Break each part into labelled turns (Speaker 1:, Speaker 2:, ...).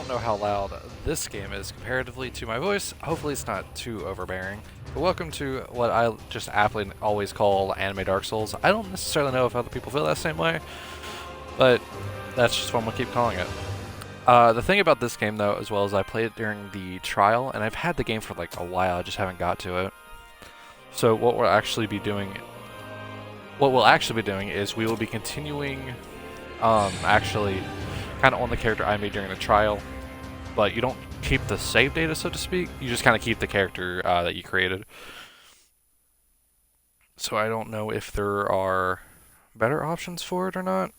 Speaker 1: know how loud this game is comparatively to my voice. Hopefully it's not too overbearing. But welcome to what I just aptly always call Anime Dark Souls. I don't necessarily know if other people feel that same way, but that's just what I'm going to keep calling it. The thing about this game, though, as well as I played it during the trial, and I've had the game for like a while, I just haven't got to it. So what we'll actually be doing is we will be continuing, actually, kind of on the character I made during the trial, but you don't keep the save data, so to speak. You just kind of keep the character that you created. So I don't know if there are better options for it or not,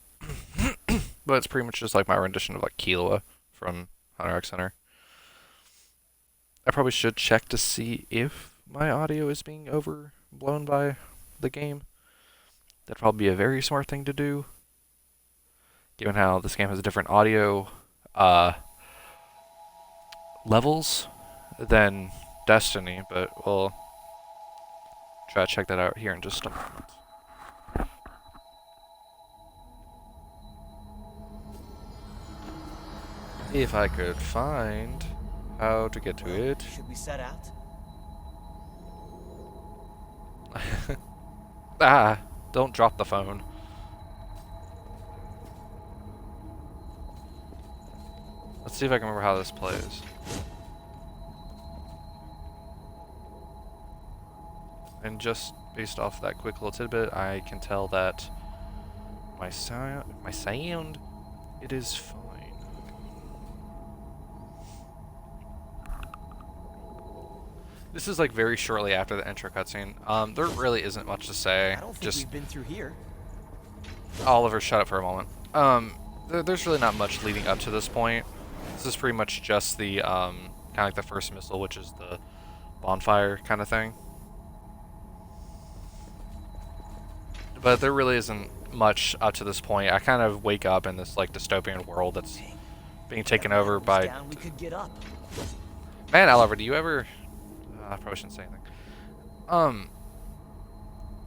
Speaker 1: but it's pretty much just like my rendition of like Killua from Hunter x Hunter. I probably should check to see if my audio is being overblown by the game. That'd probably be a very smart thing to do, given how this game has a different audio levels than Destiny, but we'll try to check that out here in just a moment. If I could find how to get to it.
Speaker 2: Should we set out?
Speaker 1: Don't drop the phone. Let's see if I can remember how this plays. And just based off that quick little tidbit, I can tell that my sound, it is fine. This is like very shortly after the intro cutscene. There really isn't much to say.
Speaker 2: I don't think we've been through here.
Speaker 1: Oliver, shut up for a moment. There's really not much leading up to this point. This is pretty much just the kind of like the first missile, which is the bonfire kind of thing. But there really isn't much up to this point. I kind of wake up in this like dystopian world that's being taken over by.
Speaker 2: We could get up.
Speaker 1: Man, Oliver, do you ever? I probably shouldn't say anything.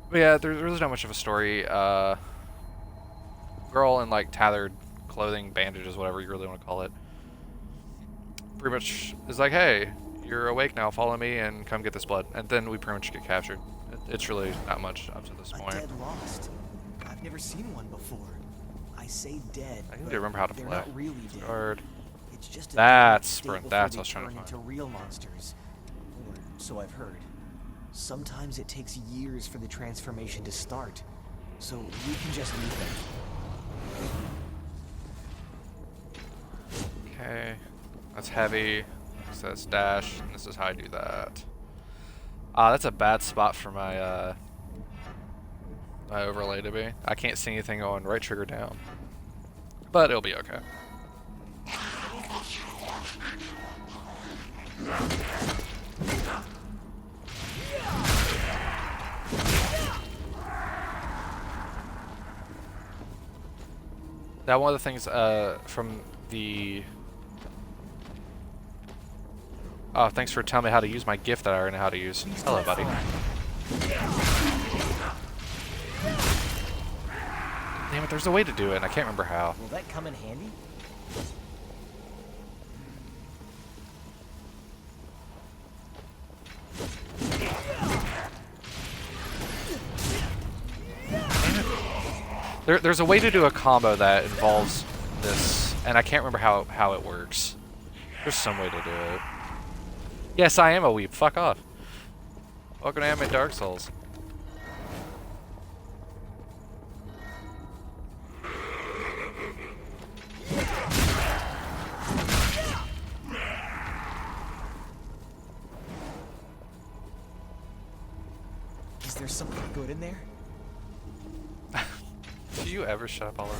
Speaker 1: But yeah, there's not much of a story. Girl in like tethered clothing, bandages, whatever you really want to call it, pretty much is like, hey, you're awake now, follow me and come get this blood. And then we pretty much get captured. It's really not much up to this point.
Speaker 2: A dead lost. I've never seen one before. I say dead.
Speaker 1: I need to remember how to play.
Speaker 2: They're not really dead.
Speaker 1: Guard.
Speaker 2: It's just a
Speaker 1: That's
Speaker 2: state
Speaker 1: sprint.
Speaker 2: before
Speaker 1: That's
Speaker 2: they
Speaker 1: what I was trying to
Speaker 2: turn
Speaker 1: find.
Speaker 2: into real monsters. Or so I've heard. Sometimes it takes years for the transformation to start. So you can just leave them.
Speaker 1: Okay, that's heavy. So that's dash, and this is how I do that. That's a bad spot for my my overlay to be. I can't see anything going right trigger down, but it'll be okay. Now, one of the things from the... Oh, thanks for telling me how to use my gift that I already know how to use. Hello, buddy. Damn it, there's a way to do it, and I can't remember how.
Speaker 2: Will that come in handy?
Speaker 1: There's a way to do a combo that involves this, and I can't remember how it works. There's some way to do it. Yes, I am a weep. Fuck off. Welcome to Anime Dark Souls.
Speaker 2: Is there something good in there?
Speaker 1: Do you ever shut up, Oliver?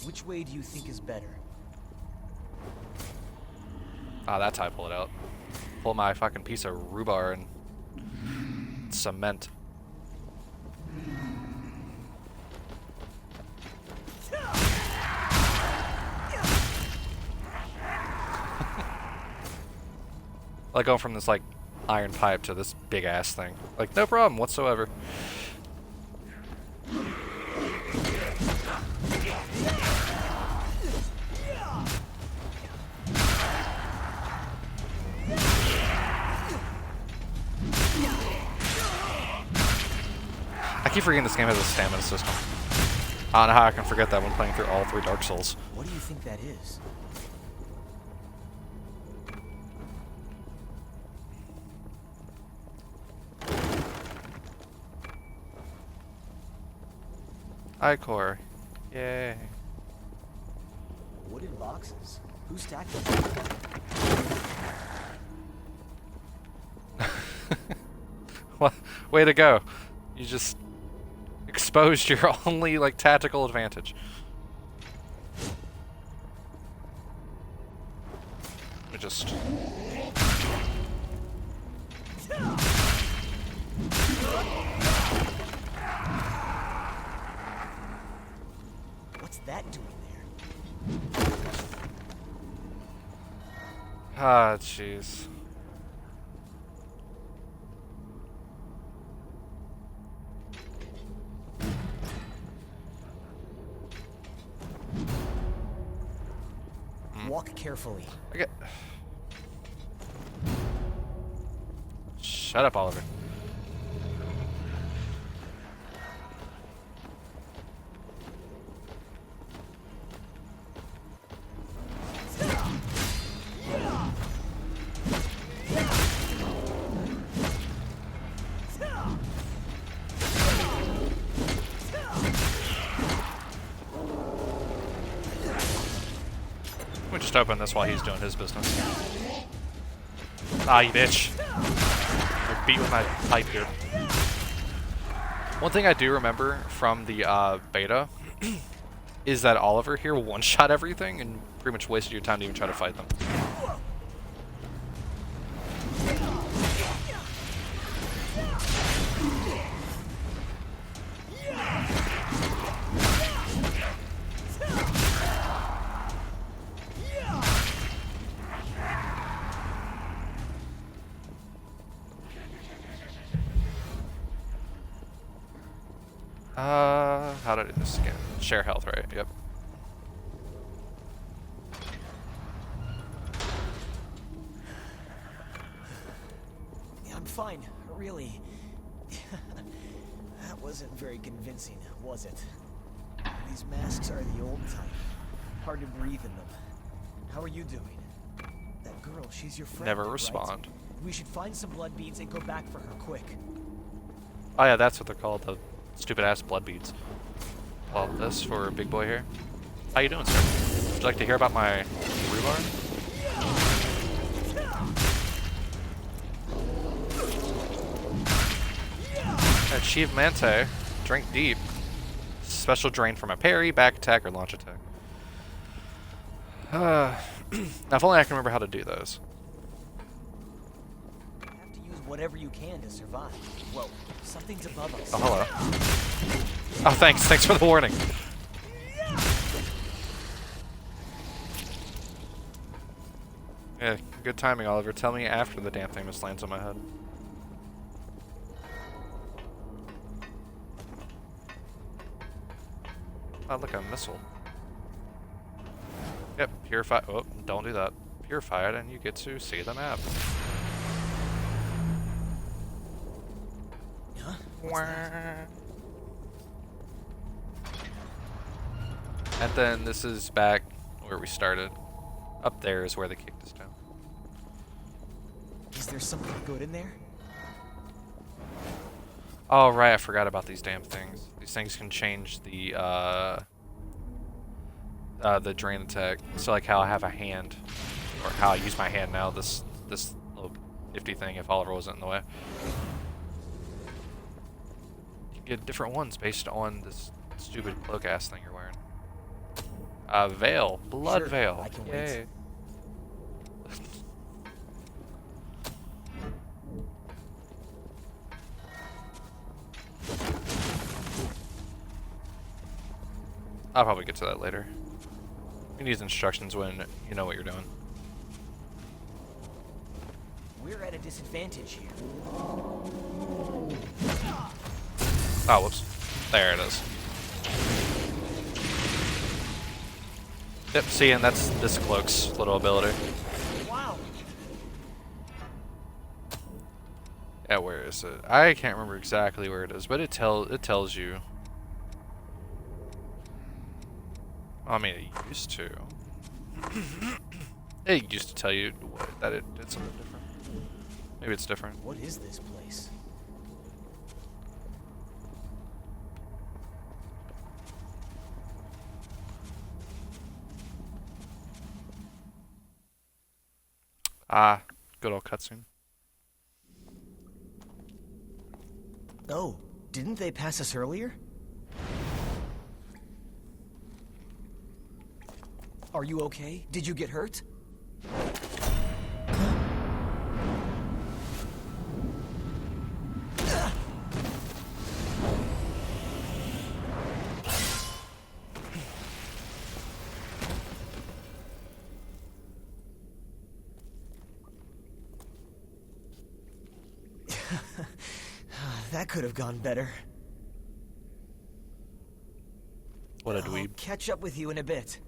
Speaker 2: Which way do you think is better?
Speaker 1: Ah, that's how I pull it out. Pull my fucking piece of rhubarb and cement. Like going from this like iron pipe to this big ass thing. Like no problem whatsoever. keep forgetting this game has a stamina system. I don't know how I can forget that when playing through all 3 Dark Souls.
Speaker 2: What do you think that is?
Speaker 1: Ichor. Yay.
Speaker 2: Wooden boxes. Who stacked them?
Speaker 1: Well, way to go. You just exposed your only, like, tactical advantage. Let me just...
Speaker 2: What's that doing there?
Speaker 1: Ah, jeez.
Speaker 2: Walk carefully.
Speaker 1: Okay. Shut up, Oliver. Let me just open this while he's doing his business. Ah, you bitch. You're beat with my pipe here. One thing I do remember from the beta is that Oliver here one-shot everything and pretty much wasted your time to even try to fight them. How did I do this again? Share health, right? Yep.
Speaker 2: Yeah, I'm fine, really. That wasn't very convincing, was it? These masks are the old type. Hard to breathe in them. How are you doing? That girl, she's your friend,
Speaker 1: Never
Speaker 2: right?
Speaker 1: respond.
Speaker 2: We should find some blood beads and go back for her quick.
Speaker 1: Oh yeah, that's what they're called, the stupid ass blood beads. Well, this for big boy here. How you doing, sir? Would you like to hear about my rhubarb? Achievement, drink deep. Special drain from a parry, back attack, or launch attack. Now, if only I can remember how to do those.
Speaker 2: You have to use whatever you can to survive. Whoa, something's above us.
Speaker 1: Oh, hello. Oh, thanks. Thanks for the warning. Yeah, good timing, Oliver. Tell me after the damn thing just lands on my head. Oh, look, a missile. Yep, purify. Oh, don't do that. Purify it, and you get to see the map.
Speaker 2: Huh? What's that?
Speaker 1: And then this is back where we started. Up there is where they kicked us down.
Speaker 2: Is there something good in there?
Speaker 1: Oh, right, I forgot about these damn things. These things can change the drain attack. So like how I have a hand, or how I use my hand now, this little nifty thing if Oliver wasn't in the way. You can get different ones based on this stupid cloak ass thing you're wearing. Veil. Blood
Speaker 2: Sure,
Speaker 1: veil.
Speaker 2: I can
Speaker 1: Yay.
Speaker 2: wait.
Speaker 1: I'll probably get to that later. You can use instructions when you know what you're doing.
Speaker 2: We're at a disadvantage here.
Speaker 1: Oh, whoops. There it is. Yep, see, and that's this cloak's little ability.
Speaker 2: Wow.
Speaker 1: Yeah, where is it? I can't remember exactly where it is, but it tells you. I mean, it used to. It used to tell you that it did something different. Maybe it's different.
Speaker 2: What is this place?
Speaker 1: Ah, good old cutscene.
Speaker 2: Oh, didn't they pass us earlier? Are you okay? Did you get hurt? That could have gone better.
Speaker 1: What a
Speaker 2: I'll
Speaker 1: dweeb.
Speaker 2: catch up with you in a bit.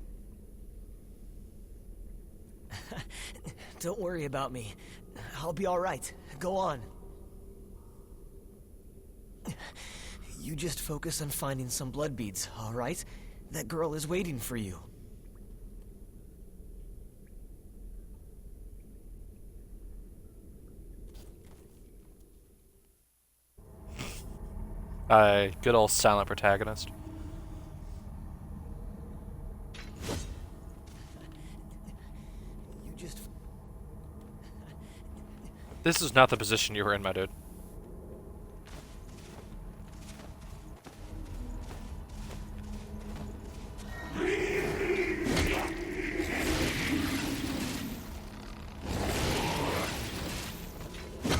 Speaker 2: Don't worry about me. I'll be all right. Go on. You just focus on finding some blood beads, all right? That girl is waiting for you.
Speaker 1: Good old silent protagonist.
Speaker 2: You just...
Speaker 1: This is not the position you were in, my dude.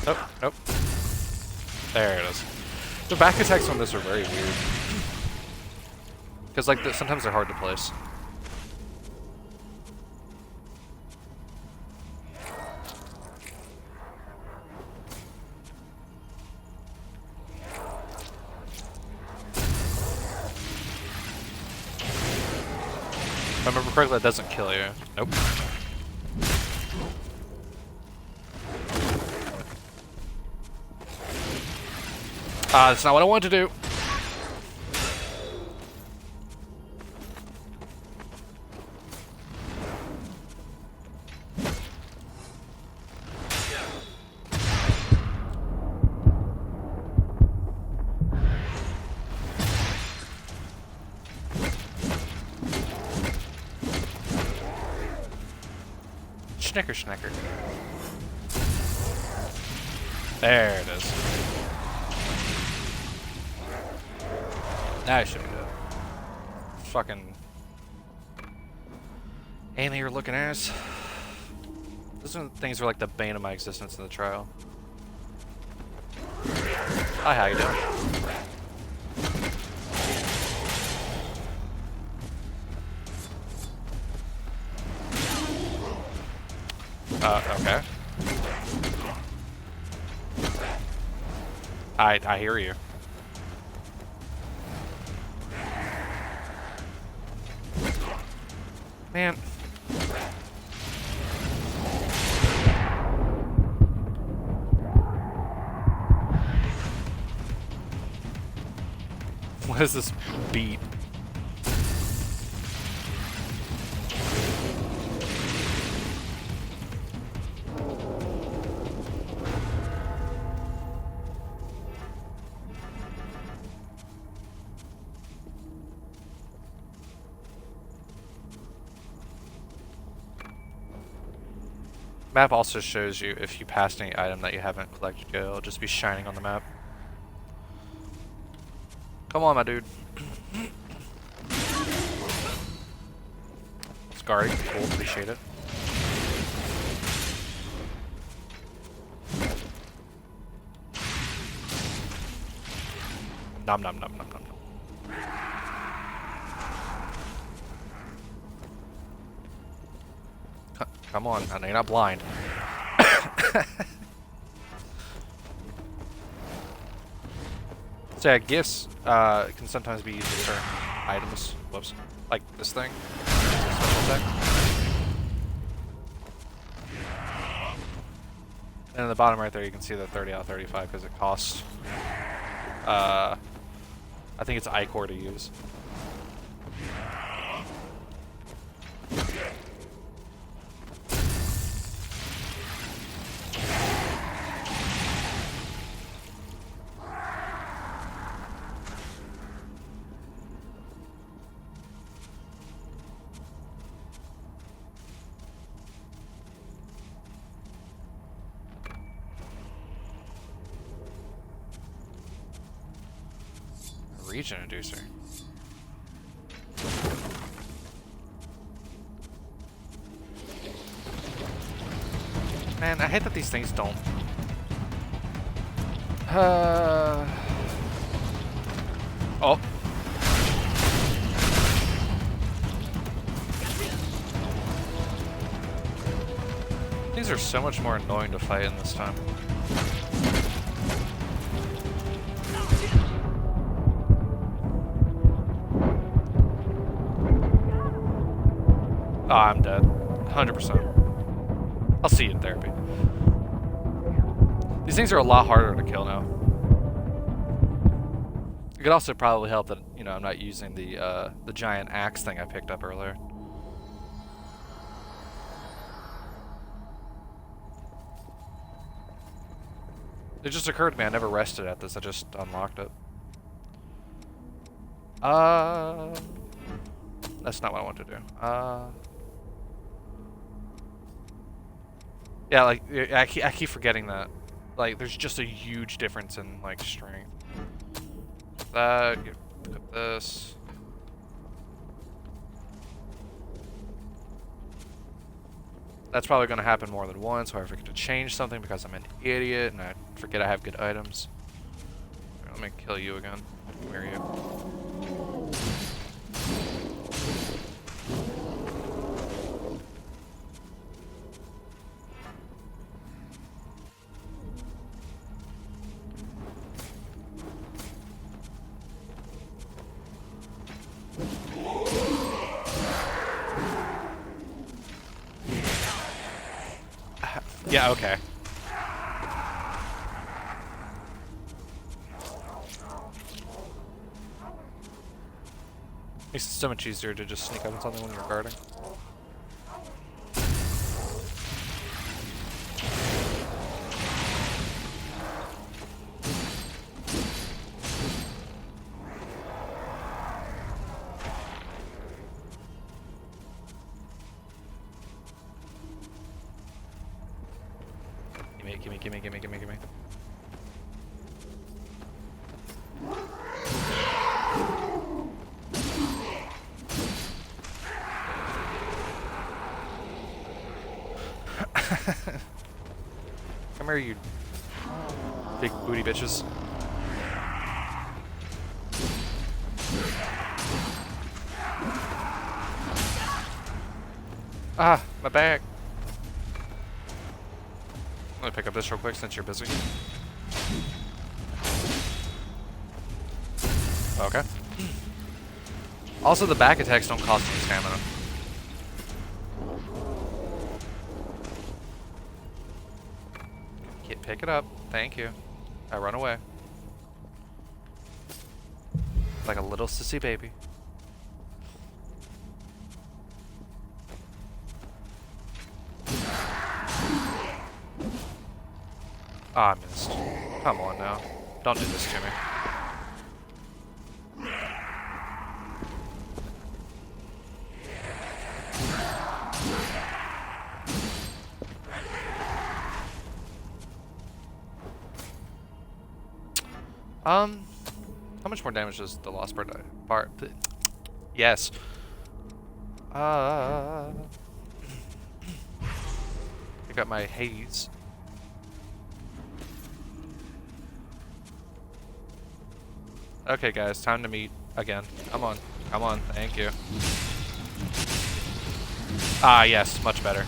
Speaker 1: Nope, nope. There it is. The back attacks on this are very weird. Because, like, sometimes they're hard to place. If I remember correctly, that doesn't kill you. Nope. Ah, that's not what I wanted to do. Schnicker, schnicker. There it is. Now I should be good. Fucking alien looking ass. Those are things are like the bane of my existence in the trial. Hi, how you doing? Okay. I hear you. Man. What is this beat? Map also shows you if you passed any item that you haven't collected yet. It'll just be shining on the map. Come on, my dude. Scarry, cool, appreciate it. Nom nom nom nom nom nom. Come on, I know you're not blind. So yeah, gifts can sometimes be used to turn items. Whoops. Like this thing. Special attack. And in the bottom right there, you can see the 30 out of 35 because it costs. I think it's Ichor to use. Region inducer. Man, I hate that these things don't. Oh. These are so much more annoying to fight in this time. Oh, I'm dead. 100%. I'll see you in therapy. These things are a lot harder to kill now. It could also probably help that, you know, I'm not using the giant axe thing I picked up earlier. It just occurred to me I never rested at this. I just unlocked it. That's not what I want to do. Yeah, like I keep forgetting that. Like, there's just a huge difference in like strength. That, pick up this. That's probably going to happen more than once, or I forget to change something because I'm an idiot and I forget I have good items. Right, let me kill you again. Where are you? Yeah, okay. Makes it so much easier to just sneak up on something when you're guarding. Gimme. Come here, you big booty bitches. Ah, my back. Let me pick up this real quick since you're busy. Okay. Also, the back attacks don't cost any stamina. Pick it up. Thank you. I run away. Like a little sissy baby. Ah, I missed. Come on now. Don't do this to me. How much more damage does the Lost part? Yes. Pick up my haze. Okay, guys, time to meet again. Come on. Come on. Thank you. Ah, yes. Much better.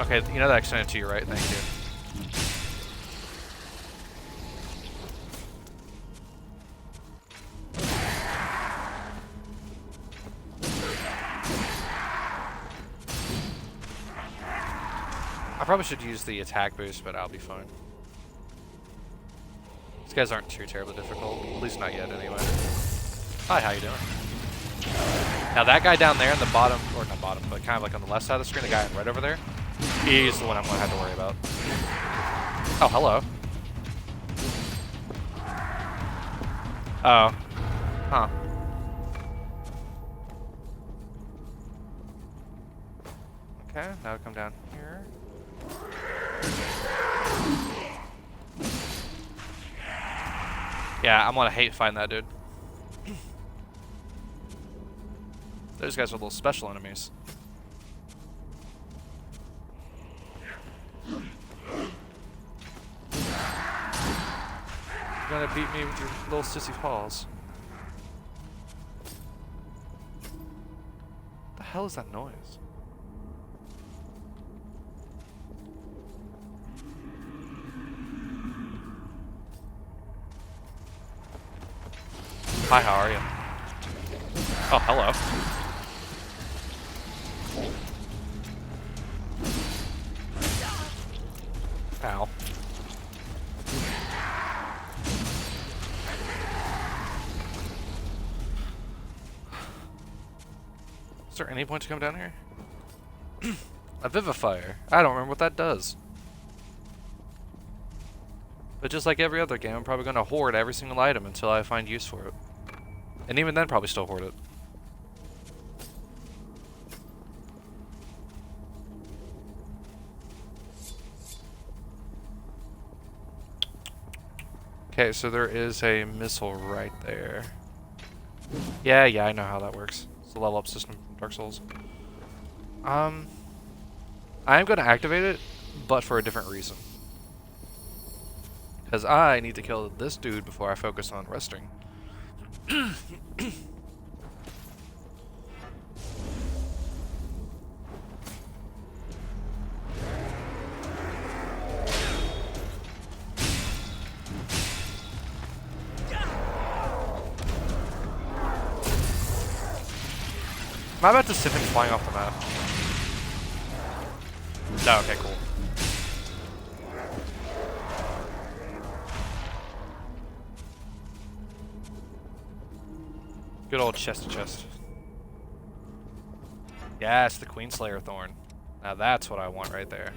Speaker 1: Okay, you know that I extended to you, right? Thank you. probably should use the attack boost, but I'll be fine. These guys aren't too terribly difficult, at least not yet anyway. Hi, how you doing? Now that guy down there in the bottom, or not bottom, but kind of like on the left side of the screen, the guy right over there, he's the one I'm gonna have to worry about. Oh, hello. Oh. Huh. Okay, now come down here. Yeah, I'm gonna hate fighting that dude. Those guys are little special enemies. You're gonna beat me with your little sissy paws. What the hell is that noise? Hi, how are you? Oh, hello. Ow. Is there any point to come down here? A Vivifier. I don't remember what that does. But just like every other game, I'm probably going to hoard every single item until I find use for it. And even then, probably still hoard it. Okay, so there is a missile right there. Yeah, I know how that works. It's a level up system from Dark Souls. I am going to activate it, but for a different reason. Because I need to kill this dude before I focus on resting. Am I about to send him flying off the map? No, okay, cool. Good old chest to chest. Yes, the Queenslayer Thorn. Now that's what I want right there.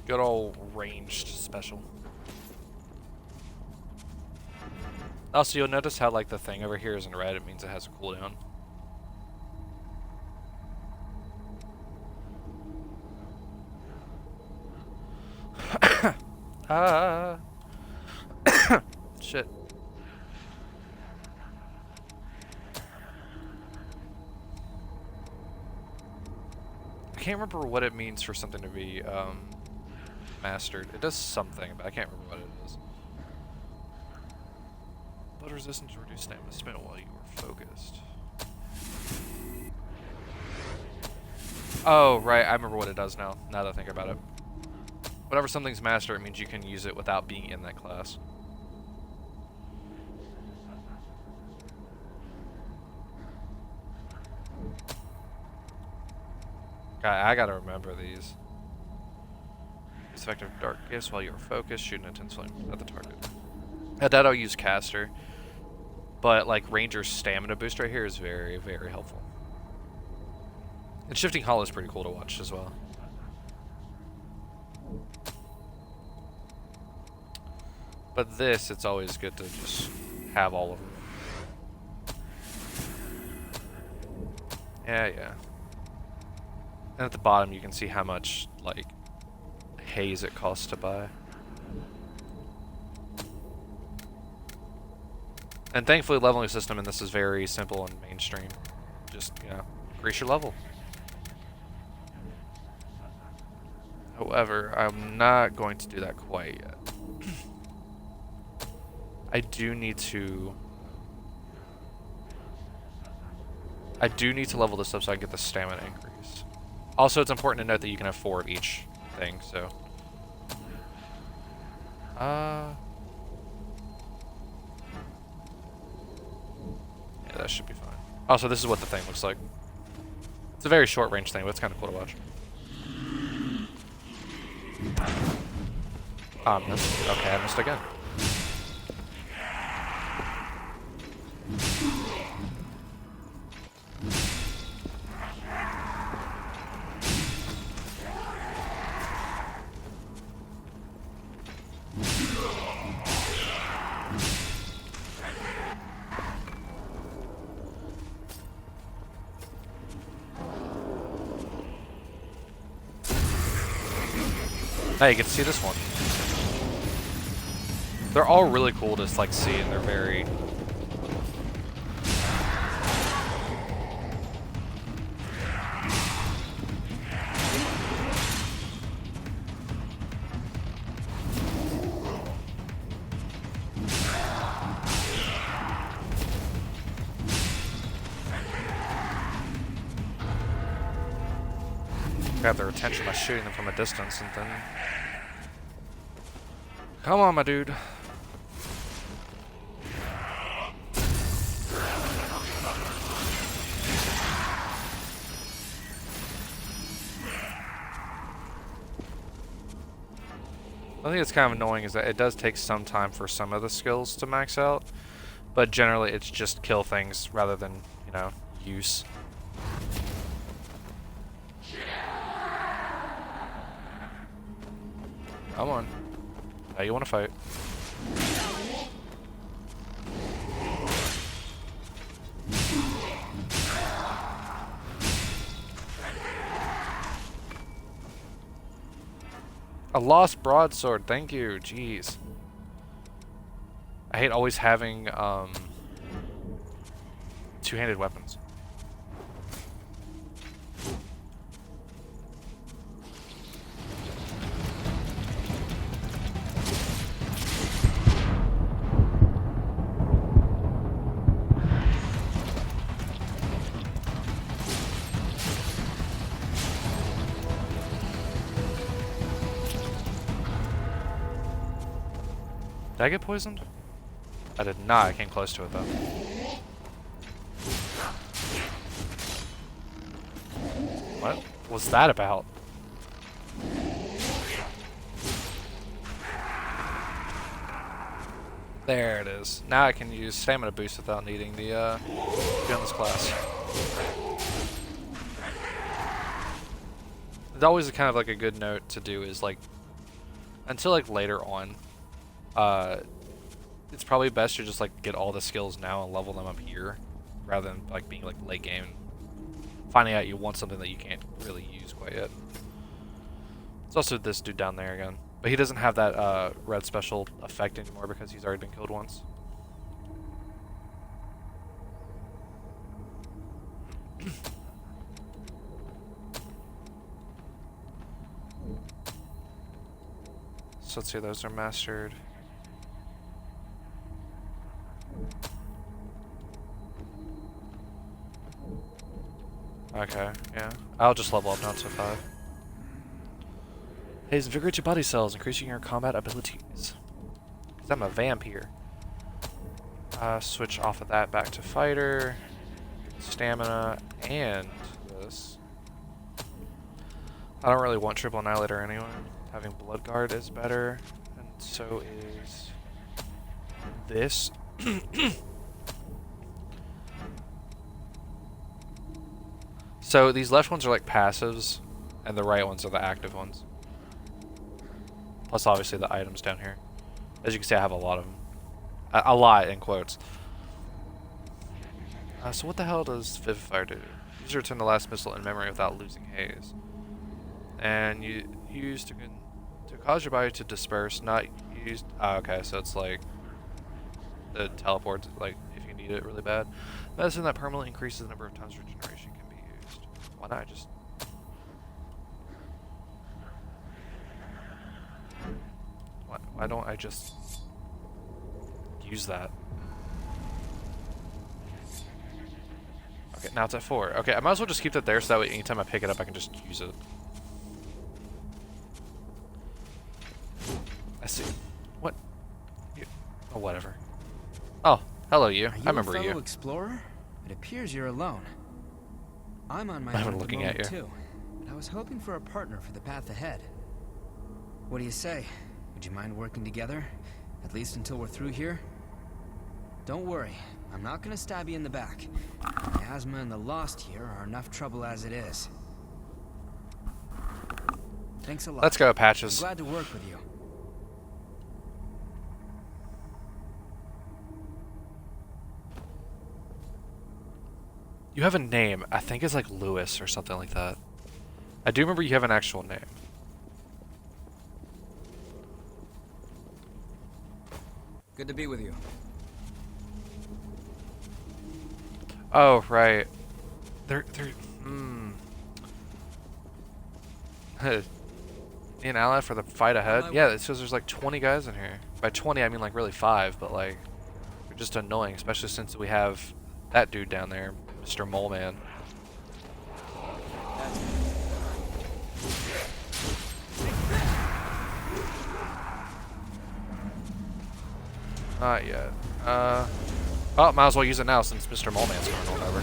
Speaker 1: Good old ranged special. Also, you'll notice how like the thing over here is in red. It means it has a cooldown. Shit. I can't remember what it means for something to be mastered. It does something, but I can't remember what it is. Blood resistance to reduce stamina spent while you were focused. Oh, right. I remember what it does now that I think about it. Whenever something's mastered, it means you can use it without being in that class. I gotta remember these. Use effective dark gifts while you are focused, shoot an intense flame at the target. At that I'll use caster, but like Ranger's stamina boost right here is very, very helpful. And Shifting Hollow is pretty cool to watch as well. But this, it's always good to just have all of them. Yeah. And at the bottom you can see how much, like, haze it costs to buy. And thankfully, the leveling system in this is very simple and mainstream. Just, you know, increase your level. However, I'm not going to do that quite yet. I do need to level this up so I can get the stamina increase. Also, it's important to note that you can have 4 of each thing, so. Yeah, Yeah, that should be fine. Also, this is what the thing looks like. It's a very short range thing, but it's kind of cool to watch. Missed. Okay, I missed again. Now you get to see this one. They're all really cool to like see, and they're very. Grab their attention by shooting them from a distance, and then. Come on, my dude. I think it's kind of annoying is that it does take some time for some of the skills to max out, but generally it's just kill things rather than, you know, use. Come on. Now you want to fight. A lost broadsword, thank you, jeez. I hate always having two-handed weapons. Did I get poisoned? I did not. I came close to it though. What was that about? There it is. Now I can use stamina boost without needing the gunless class. It's always kind of like a good note to do is like until like later on. It's probably best to just like get all the skills now and level them up here, rather than like being like late game, finding out you want something that you can't really use quite yet. It's also this dude down there again, but he doesn't have that red special effect anymore because he's already been killed once. So let's see, those are mastered. Okay, yeah. I'll just level up now to 5. Hey, invigorate your body cells, increasing your combat abilities. Because I'm a vampire. Switch off of that back to fighter. Stamina, and this. I don't really want triple annihilator anyway. Having blood guard is better. And so is this. So these left ones are like passives, and the right ones are the active ones. Plus obviously the items down here. As you can see, I have a lot of them. A lot in quotes. So what the hell does Vivify do? Use to return the last missile in memory without losing haze. And you use to cause your body to disperse, not used. Okay, so it's like the teleport, like if you need it really bad. Medicine that permanently increases the number of times regeneration can be used. Why not just? Why don't I just use that? Okay, now it's at 4. Okay, I might as well just keep that there so that way anytime I pick it up I can just use it. I see. What? Oh, whatever. Oh, hello you.
Speaker 3: Are you
Speaker 1: I remember
Speaker 3: a fellow
Speaker 1: you.
Speaker 3: explorer? It appears you're alone. I'm on my
Speaker 1: I'm
Speaker 3: own at the
Speaker 1: looking at
Speaker 3: moment
Speaker 1: you.
Speaker 3: too, but I was hoping for a partner for the path ahead. What do you say? Would you mind working together? At least until we're through here? Don't worry, I'm not gonna stab you in the back. The asthma and the lost here are enough trouble as it is. Thanks a lot.
Speaker 1: Let's go,
Speaker 3: I'm
Speaker 1: Patches.
Speaker 3: glad to work with you.
Speaker 1: You have a name. I think it's like Lewis or something like that. I do remember you have an actual name.
Speaker 3: Good to be with you.
Speaker 1: Oh, right. They're Need an ally for the fight ahead? Yeah, it says there's like 20 guys in here. By 20, I mean like really 5, but like, they're just annoying, especially since we have that dude down there, Mr. Mole Man. Not yet. Oh, might as well use it now since Mr. Mole Man's coming on over.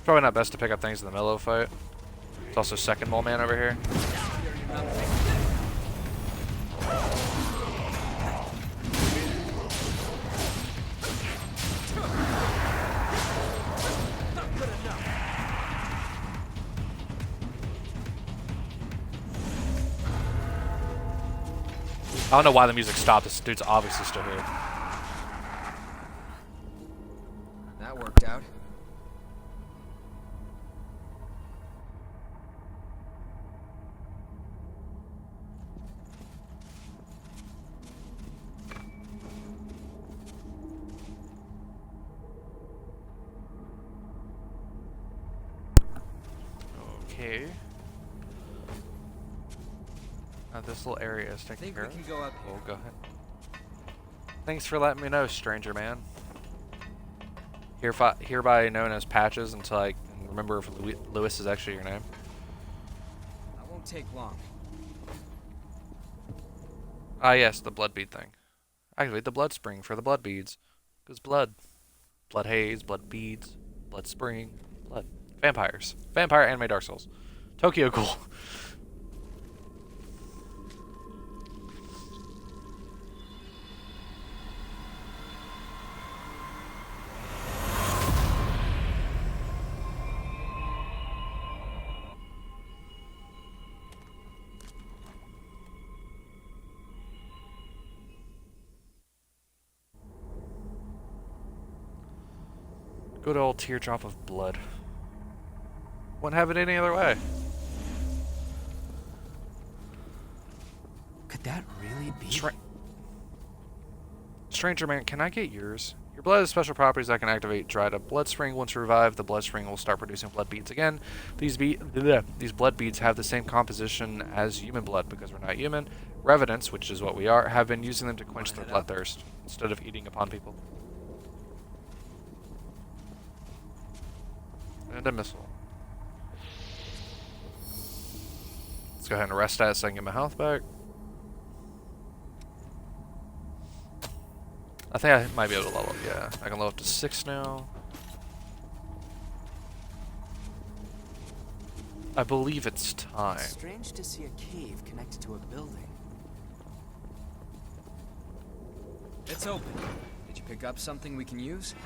Speaker 1: Probably not best to pick up things in the middle of a fight. It's also second Mole Man over here. I don't know why the music stopped. This dude's obviously still here.
Speaker 3: That worked out.
Speaker 1: Okay. Now this little area is
Speaker 3: I
Speaker 1: taken
Speaker 3: think
Speaker 1: care
Speaker 3: we
Speaker 1: of.
Speaker 3: can go up here.
Speaker 1: Oh, go ahead. Thanks for letting me know, stranger man. Hereby known as Patches until I can remember if Lewis is actually your name.
Speaker 3: That won't take long.
Speaker 1: Ah, yes, the blood bead thing. Activate the blood spring for the blood beads. Because blood. Blood haze, blood beads, blood spring, blood. Vampires. Vampire anime Dark Souls. Tokyo Ghoul. Good old teardrop of blood. Wouldn't have it any other way.
Speaker 3: Could that really be?
Speaker 1: Stranger man, can I get yours? Your blood has special properties that can activate dried up blood spring. Once revived, the blood spring will start producing blood beads again. These blood beads have the same composition as human blood because we're not human. Revenants, which is what we are, have been using them to quench their bloodthirst instead of eating upon people. And a missile. Let's go ahead and rest that so I can get my health back. I think I might be able to level up. Yeah, I can level up to 6 now. I believe it's time.
Speaker 3: It's strange to see a cave connected to a building. It's open. Did you pick up something we can use?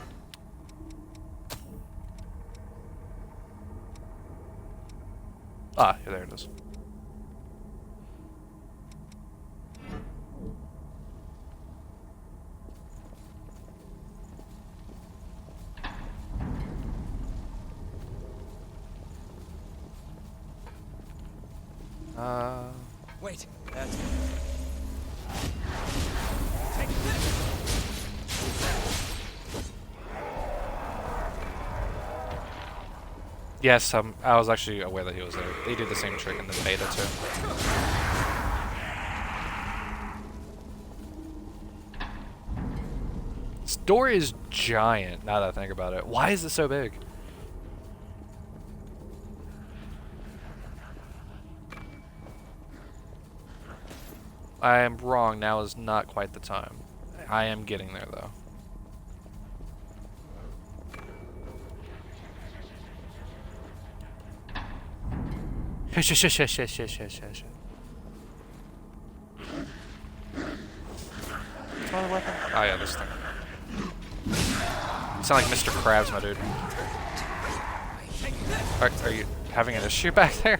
Speaker 1: Ah, yeah, there it is.
Speaker 3: Wait, that's
Speaker 1: Yes, I was actually aware that he was there. They did the same trick in the beta too. This door is giant, now that I think about it. Why is it so big? I am wrong. Now is not quite the time. I am getting there, though. Another weapon? Oh yeah, this thing. You sound like Mr. Krabs, my dude. Are you having an issue back there?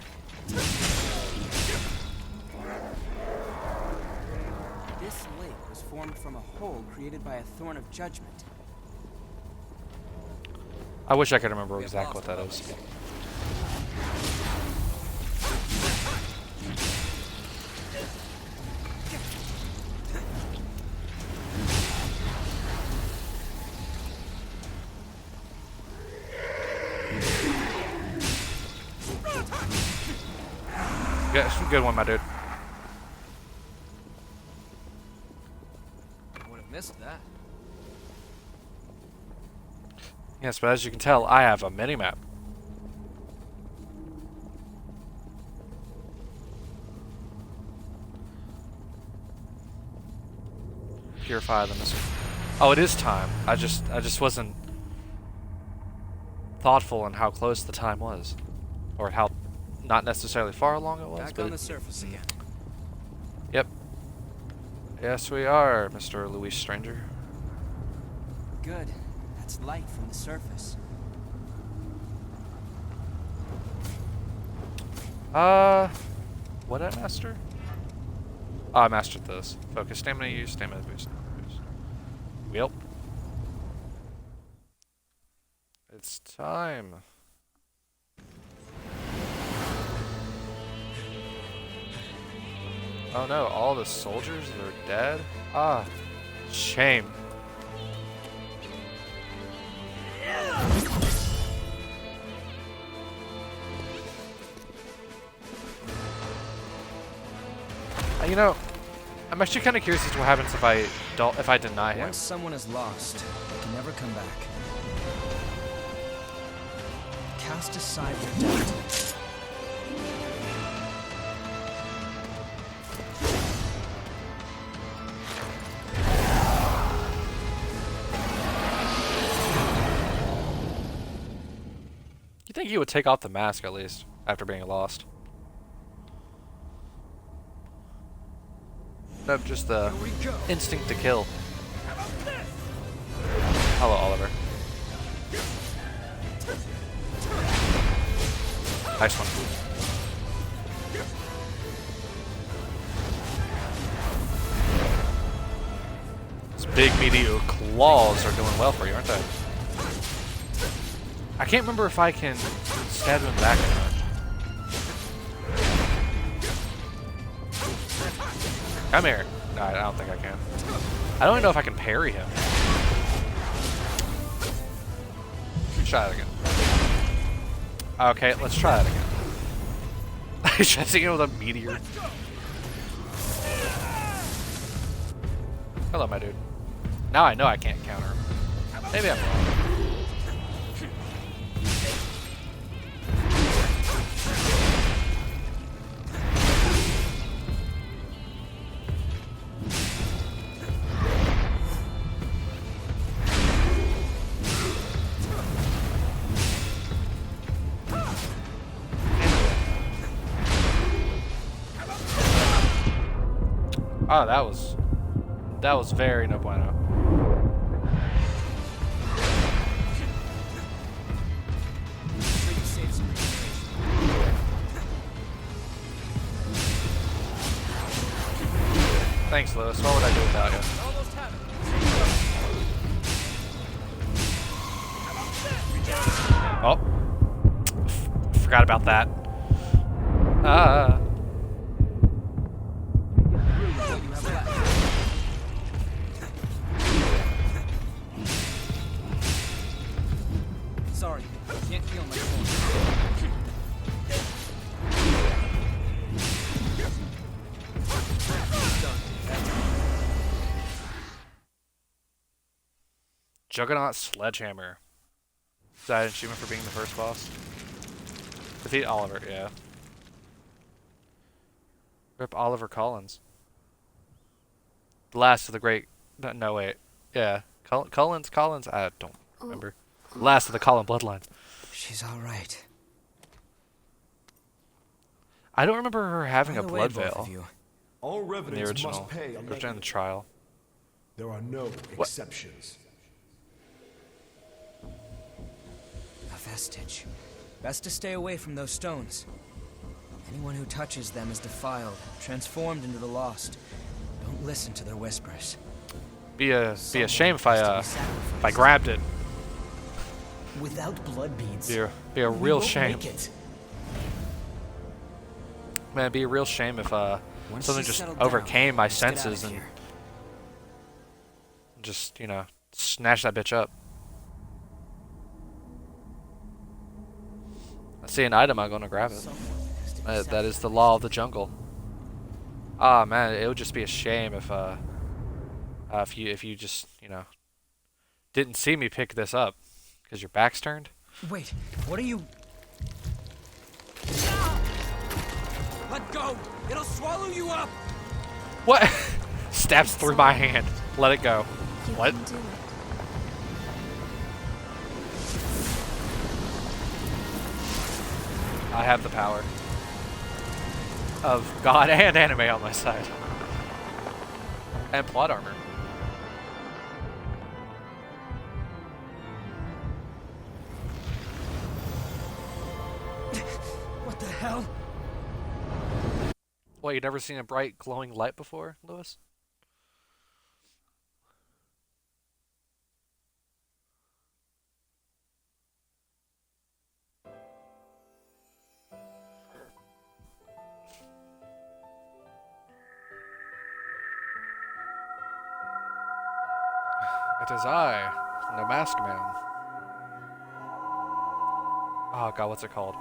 Speaker 3: This lake was formed from a hole created by a thorn of judgment.
Speaker 1: I wish I could remember exactly what that is. Yeah, it's a good one, my dude.
Speaker 3: I would have missed that.
Speaker 1: Yes, but as you can tell, I have a mini-map. Purify the missile. Oh, it is time. I just wasn't thoughtful in how close the time was, or how not necessarily far along it was.
Speaker 3: Back
Speaker 1: but
Speaker 3: on the surface again.
Speaker 1: Yep. Yes, we are, Mr. Luis Stranger.
Speaker 3: Good. That's light from the surface.
Speaker 1: What did I master? Oh, I mastered this. Focus, stamina use, stamina boost, stamina boost. Yep. It's time. Oh no, all the soldiers are dead? Ah, shame. You know, I'm actually kind of curious as to what happens if I deny him.
Speaker 3: Once someone is lost, they can never come back. Cast aside their doubt.
Speaker 1: You think he would take off the mask at least after being lost? Nope, just the instinct to kill. Hello, Oliver. Nice one. These big meaty claws are doing well for you, aren't they? I can't remember if I can stab him in the back or not. Come here. No, I don't think I can. I don't even know if I can parry him. Try that again. Okay, let's try that again. He's chasing him with a meteor. Hello, my dude. Now I know I can't counter him. Maybe I'm wrong. Oh, that was very no bueno. Thanks, Lewis. What would I do without you? Oh, forgot about that.
Speaker 3: Sorry, can't feel my phone.
Speaker 1: Juggernaut Sledgehammer. Is that an achievement for being the first boss? Defeat Oliver, yeah. Rip Oliver Collins. The last of the great. No, no wait. Yeah. Collins? I don't remember. Last of the Cullen bloodline.
Speaker 3: She's all right.
Speaker 1: I don't remember her having
Speaker 3: By
Speaker 1: a
Speaker 3: the way,
Speaker 1: blood
Speaker 3: both
Speaker 1: veil
Speaker 3: of you,
Speaker 4: All
Speaker 1: in the
Speaker 4: revenants
Speaker 1: original.
Speaker 4: must pay a
Speaker 1: Or during
Speaker 4: levy.
Speaker 1: the trial.
Speaker 4: There are no exceptions.
Speaker 3: a vestige. Best to stay away from those stones. Anyone who touches them is defiled, transformed into the lost. Don't listen to their whispers.
Speaker 1: Be a shame if
Speaker 2: Someone
Speaker 1: I
Speaker 2: has to be
Speaker 1: if I
Speaker 2: sacrificed.
Speaker 1: grabbed it.
Speaker 2: Without blood beads,
Speaker 1: Be a
Speaker 2: we
Speaker 1: real
Speaker 2: won't
Speaker 1: shame.
Speaker 2: make it.
Speaker 1: Man, it'd be a real shame if
Speaker 3: Once
Speaker 1: something
Speaker 3: she's
Speaker 1: just
Speaker 3: settled down,
Speaker 1: overcame my
Speaker 3: let's get outta
Speaker 1: senses and
Speaker 3: here.
Speaker 1: just, snatch that bitch up. I see an item, I'm gonna grab it.
Speaker 2: Someone has to be
Speaker 1: That is the
Speaker 2: sacrificed.
Speaker 1: law of the jungle. Ah man, it would just be a shame if if you just didn't see me pick this up because your back's turned.
Speaker 3: Wait, what are you? Let go! It'll swallow you up!
Speaker 1: What? Stabs through my hand. Let it go.
Speaker 5: You
Speaker 1: What?
Speaker 5: can do it.
Speaker 1: I have the power of God and anime on my side. And plot armor.
Speaker 3: What the hell?
Speaker 1: What, you've never seen a bright glowing light before, Lewis? It is I, the Mask Man. Oh god, what's it called?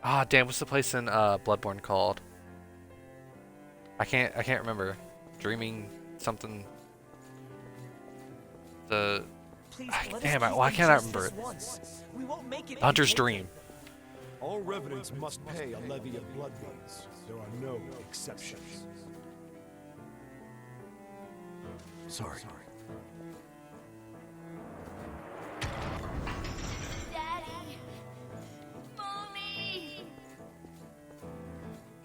Speaker 1: Ah, damn, what's the place in Bloodborne called? I can't remember. Dreaming something. The
Speaker 2: Please,
Speaker 1: Ah,
Speaker 2: let us
Speaker 1: damn it,
Speaker 2: keep
Speaker 1: why
Speaker 2: them
Speaker 1: can't I
Speaker 2: just
Speaker 1: remember
Speaker 2: this
Speaker 1: it?
Speaker 2: once. We won't make it if
Speaker 1: Hunter's
Speaker 2: we take
Speaker 1: Dream.
Speaker 2: them.
Speaker 4: All revenants must pay a levy of blood beads. There are no exceptions. Sorry.
Speaker 5: Daddy! Mommy!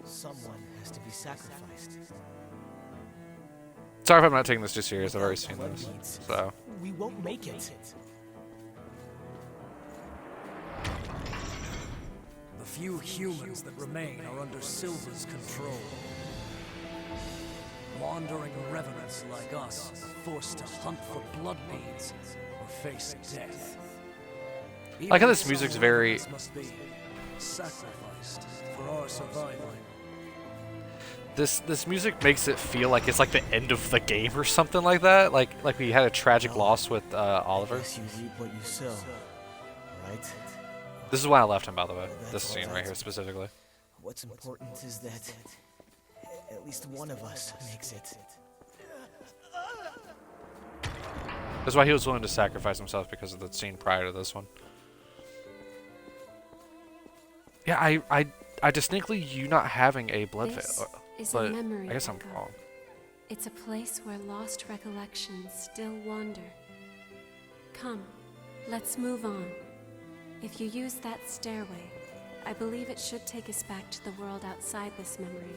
Speaker 2: Someone has to be sacrificed.
Speaker 1: Sorry if I'm not taking this too serious. I've already seen
Speaker 2: Blood
Speaker 1: this.
Speaker 2: beads.
Speaker 1: So
Speaker 2: We won't make it.
Speaker 6: The few humans that remain are under Silver's control. Wandering revenants like us are forced to hunt for blood beads or face death.
Speaker 1: Like how
Speaker 6: Even
Speaker 1: this
Speaker 6: some
Speaker 1: music's very-
Speaker 6: revenants must be sacrificed for our survival.
Speaker 1: this music makes it feel like it's like the end of the game or something like that. Like we had a tragic loss with Oliver.
Speaker 2: Guess you reap what you sow, right?
Speaker 1: This is why I left him, by the way.
Speaker 2: That's
Speaker 1: This
Speaker 2: all
Speaker 1: scene right
Speaker 2: right.
Speaker 1: here specifically.
Speaker 2: What's important is that at least one of us makes it.
Speaker 1: That's why he was willing to sacrifice himself, because of the scene prior to this one. Yeah, I distinctly you not having a blood
Speaker 5: This
Speaker 1: veil,
Speaker 5: is
Speaker 1: but
Speaker 5: a memory
Speaker 1: I guess I'm
Speaker 5: echo.
Speaker 1: wrong.
Speaker 5: It's a place where lost recollections still wander. Come, let's move on. If you use that stairway, I believe it should take us back to the world outside this memory.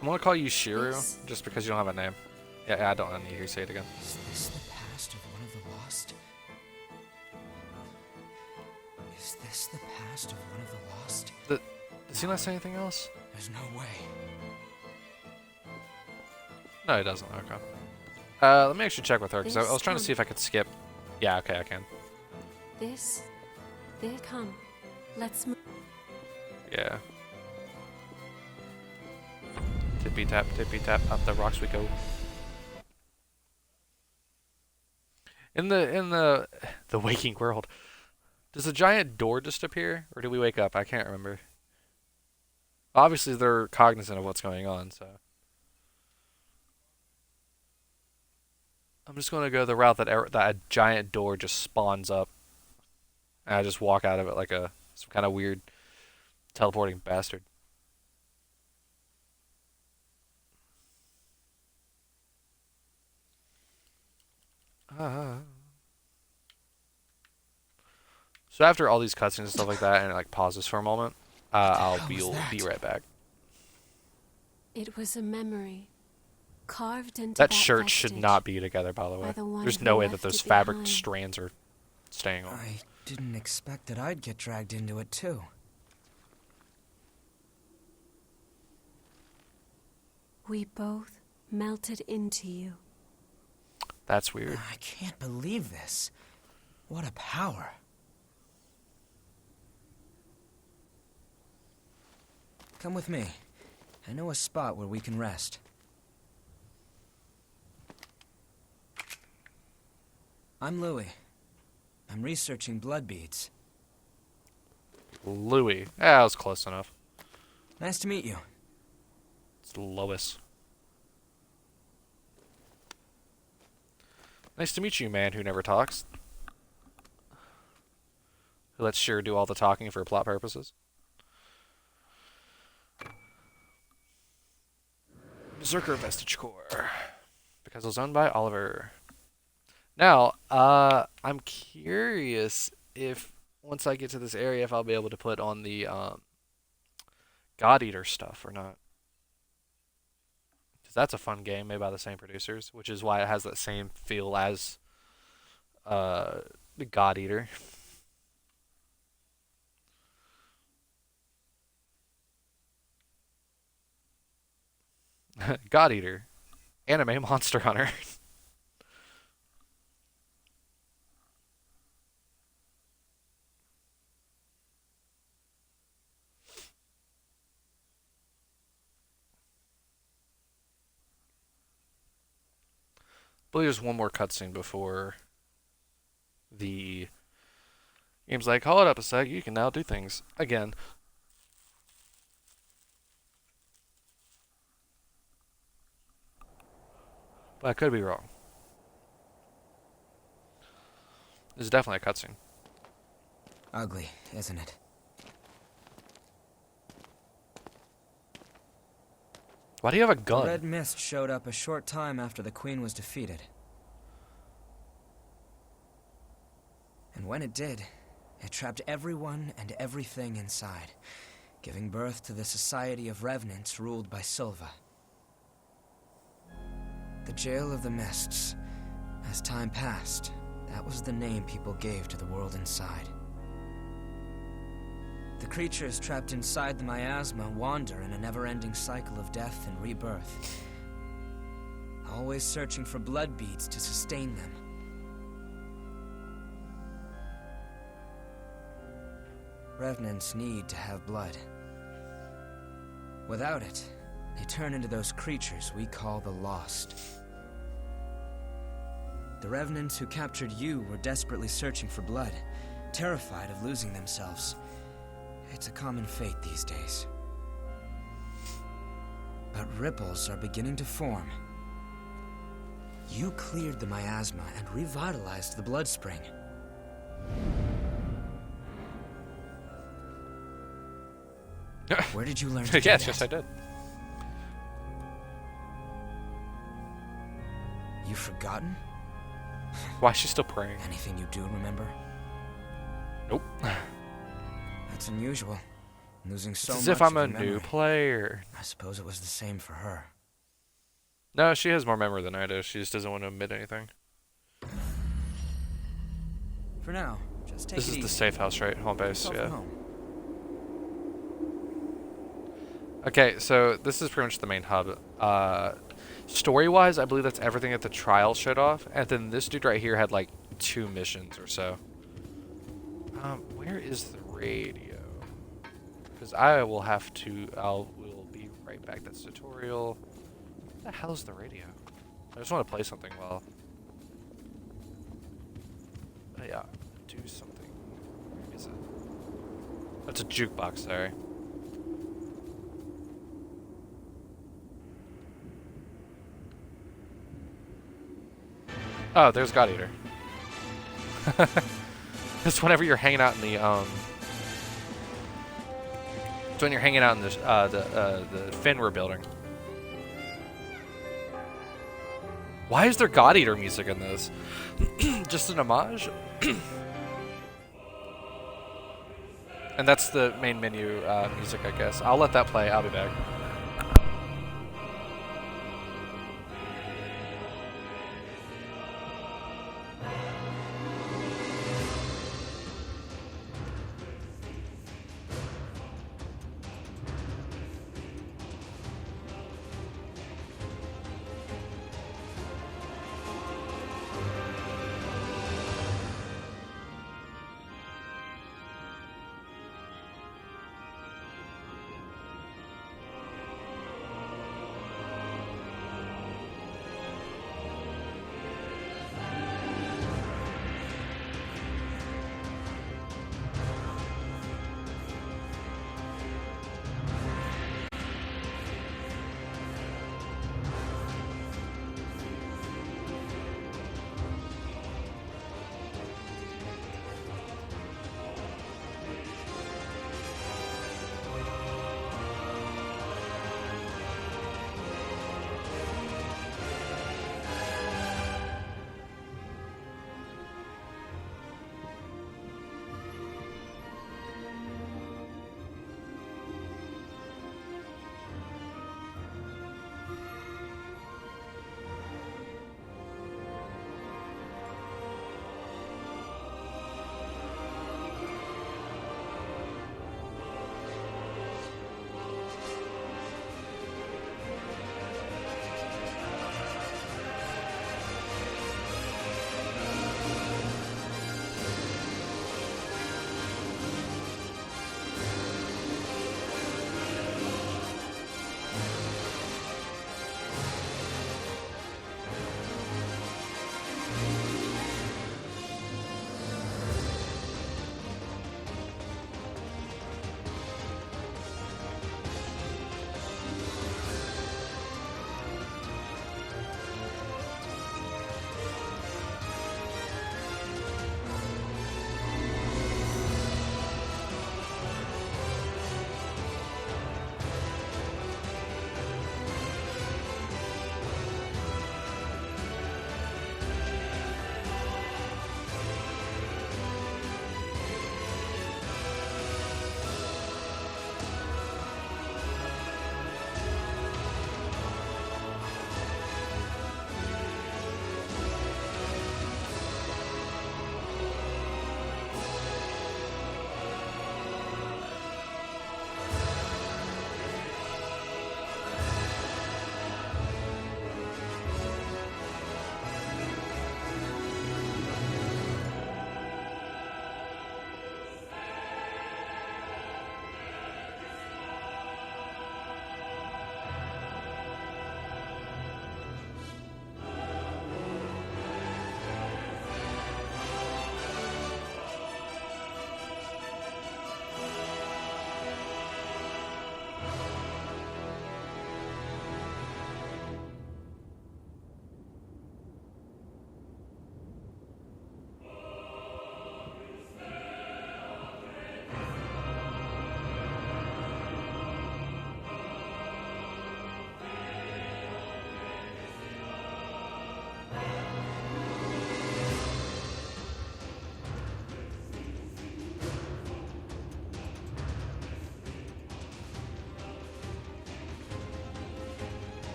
Speaker 1: I'm gonna call you Shiru
Speaker 5: This-
Speaker 1: just because you don't have a name. Yeah, I don't need to hear you say it again.
Speaker 3: Is this the past of one of the lost? Is this the past of one of the lost?
Speaker 1: Does he not say anything else?
Speaker 3: There's no way.
Speaker 1: No, he doesn't. Okay. Let me actually check with her, because I
Speaker 5: This
Speaker 1: was trying to
Speaker 5: time-
Speaker 1: see if I could skip. Yeah, okay, I can.
Speaker 5: This, come, let's move.
Speaker 1: Yeah. Tippy tap, up the rocks we go. In the waking world, does the giant door just appear, or do we wake up? I can't remember. Obviously, they're cognizant of what's going on, so I'm just gonna go the route that that a giant door just spawns up, and I just walk out of it like some kind of weird teleporting bastard. So after all these cutscenes and stuff like that, and it like pauses for a moment, I'll
Speaker 2: hell
Speaker 1: be
Speaker 2: was that?
Speaker 1: right back.
Speaker 5: It was a memory, carved into
Speaker 1: That shirt should
Speaker 5: vestige
Speaker 1: not be together, by the
Speaker 5: by
Speaker 1: way.
Speaker 5: the one
Speaker 1: There's
Speaker 5: who
Speaker 1: no way that
Speaker 5: left
Speaker 1: those
Speaker 5: it
Speaker 1: fabric
Speaker 5: behind.
Speaker 1: strands are staying on.
Speaker 3: I didn't expect that I'd get dragged into it, too.
Speaker 5: We both melted into you.
Speaker 1: That's weird.
Speaker 3: I can't believe this. What a power. Come with me. I know a spot where we can rest. I'm Louis. I'm researching blood beads.
Speaker 1: Louis. Yeah, that was close enough.
Speaker 3: Nice to meet you.
Speaker 1: It's Lois. Nice to meet you, man who never talks. Who lets sure do all the talking for plot purposes. Berserker Vestige Core. Because it was owned by Oliver. Now, I'm curious if, once I get to this area, if I'll be able to put on the God Eater stuff or not. Because that's a fun game made by the same producers, which is why it has that same feel as the God Eater. God Eater. Anime Monster Hunter. I believe there's one more cutscene before the game's like, hold up a sec, you can now do things again. But I could be wrong. This is definitely a cutscene.
Speaker 3: Ugly, isn't it?
Speaker 1: Why do you have a
Speaker 3: The
Speaker 1: gun?
Speaker 3: Red Mist showed up a short time after the Queen was defeated. And when it did, it trapped everyone and everything inside, giving birth to the Society of Revenants ruled by Silva. The Jail of the Mists. As time passed, that was the name people gave to the world inside. The creatures trapped inside the miasma wander in a never-ending cycle of death and rebirth, always searching for blood beads to sustain them. Revenants need to have blood. Without it, they turn into those creatures we call the Lost. The Revenants who captured you were desperately searching for blood, terrified of losing themselves. It's a common fate these days. But ripples are beginning to form. You cleared the miasma and revitalized the blood spring. Where did you learn to do
Speaker 1: Yes,
Speaker 3: that?
Speaker 1: yes, I did.
Speaker 3: You've forgotten?
Speaker 1: Why is she still praying?
Speaker 3: Anything you do remember?
Speaker 1: Nope.
Speaker 3: That's unusual. Losing so
Speaker 1: It's
Speaker 3: much
Speaker 1: as if I'm
Speaker 3: of
Speaker 1: a
Speaker 3: your
Speaker 1: new
Speaker 3: memory.
Speaker 1: player.
Speaker 3: I suppose it was the same for her.
Speaker 1: No, she has more memory than I do. She just doesn't want to admit anything.
Speaker 3: For now, just take
Speaker 1: This
Speaker 3: it
Speaker 1: is the
Speaker 3: easy.
Speaker 1: safe house, right? Home base,
Speaker 3: Yourself
Speaker 1: yeah.
Speaker 3: at home.
Speaker 1: Okay, so this is pretty much the main hub. Story-wise, I believe that's everything that the trial showed off. And then this dude right here had like 2 missions or so. Where is the radio? Because I will have to. We'll be right back. That's tutorial. What the hell is the radio? I just want to play something while. Yeah, do something. Where is it? That's a jukebox. Sorry. Oh, there's God Eater. It's whenever you're hanging out in the It's when you're hanging out in the Finra building. Why is there God Eater music in this? Just an homage? And that's the main menu music, I guess. I'll let that play. I'll be back.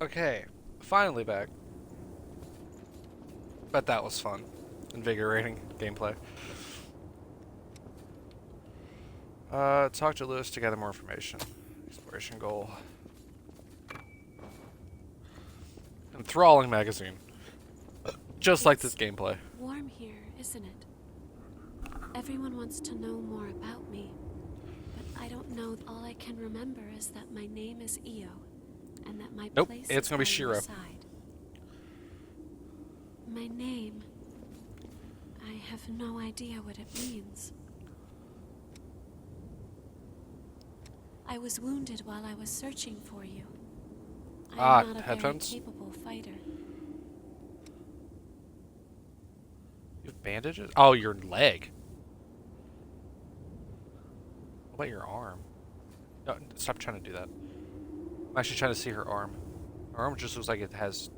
Speaker 1: Okay, finally back. Bet that was fun. Invigorating gameplay. Talk to Lewis to gather more information. Exploration goal. Enthralling magazine. Just like this gameplay.
Speaker 5: Warm here, isn't it? Everyone wants to know more about me, but I don't know. All I can remember is that my name is Io, and that my
Speaker 1: Nope,
Speaker 5: place
Speaker 1: it's
Speaker 5: is
Speaker 1: gonna be
Speaker 5: by your
Speaker 1: Shiro.
Speaker 5: side. My name. I have no idea what it means. I was wounded while I was searching for you. I am not a
Speaker 1: headphones?
Speaker 5: very capable fighter.
Speaker 1: You have bandages? Oh, your leg. What about your arm? No, stop trying to do that. I'm actually trying to see her arm. Her arm just looks like it has...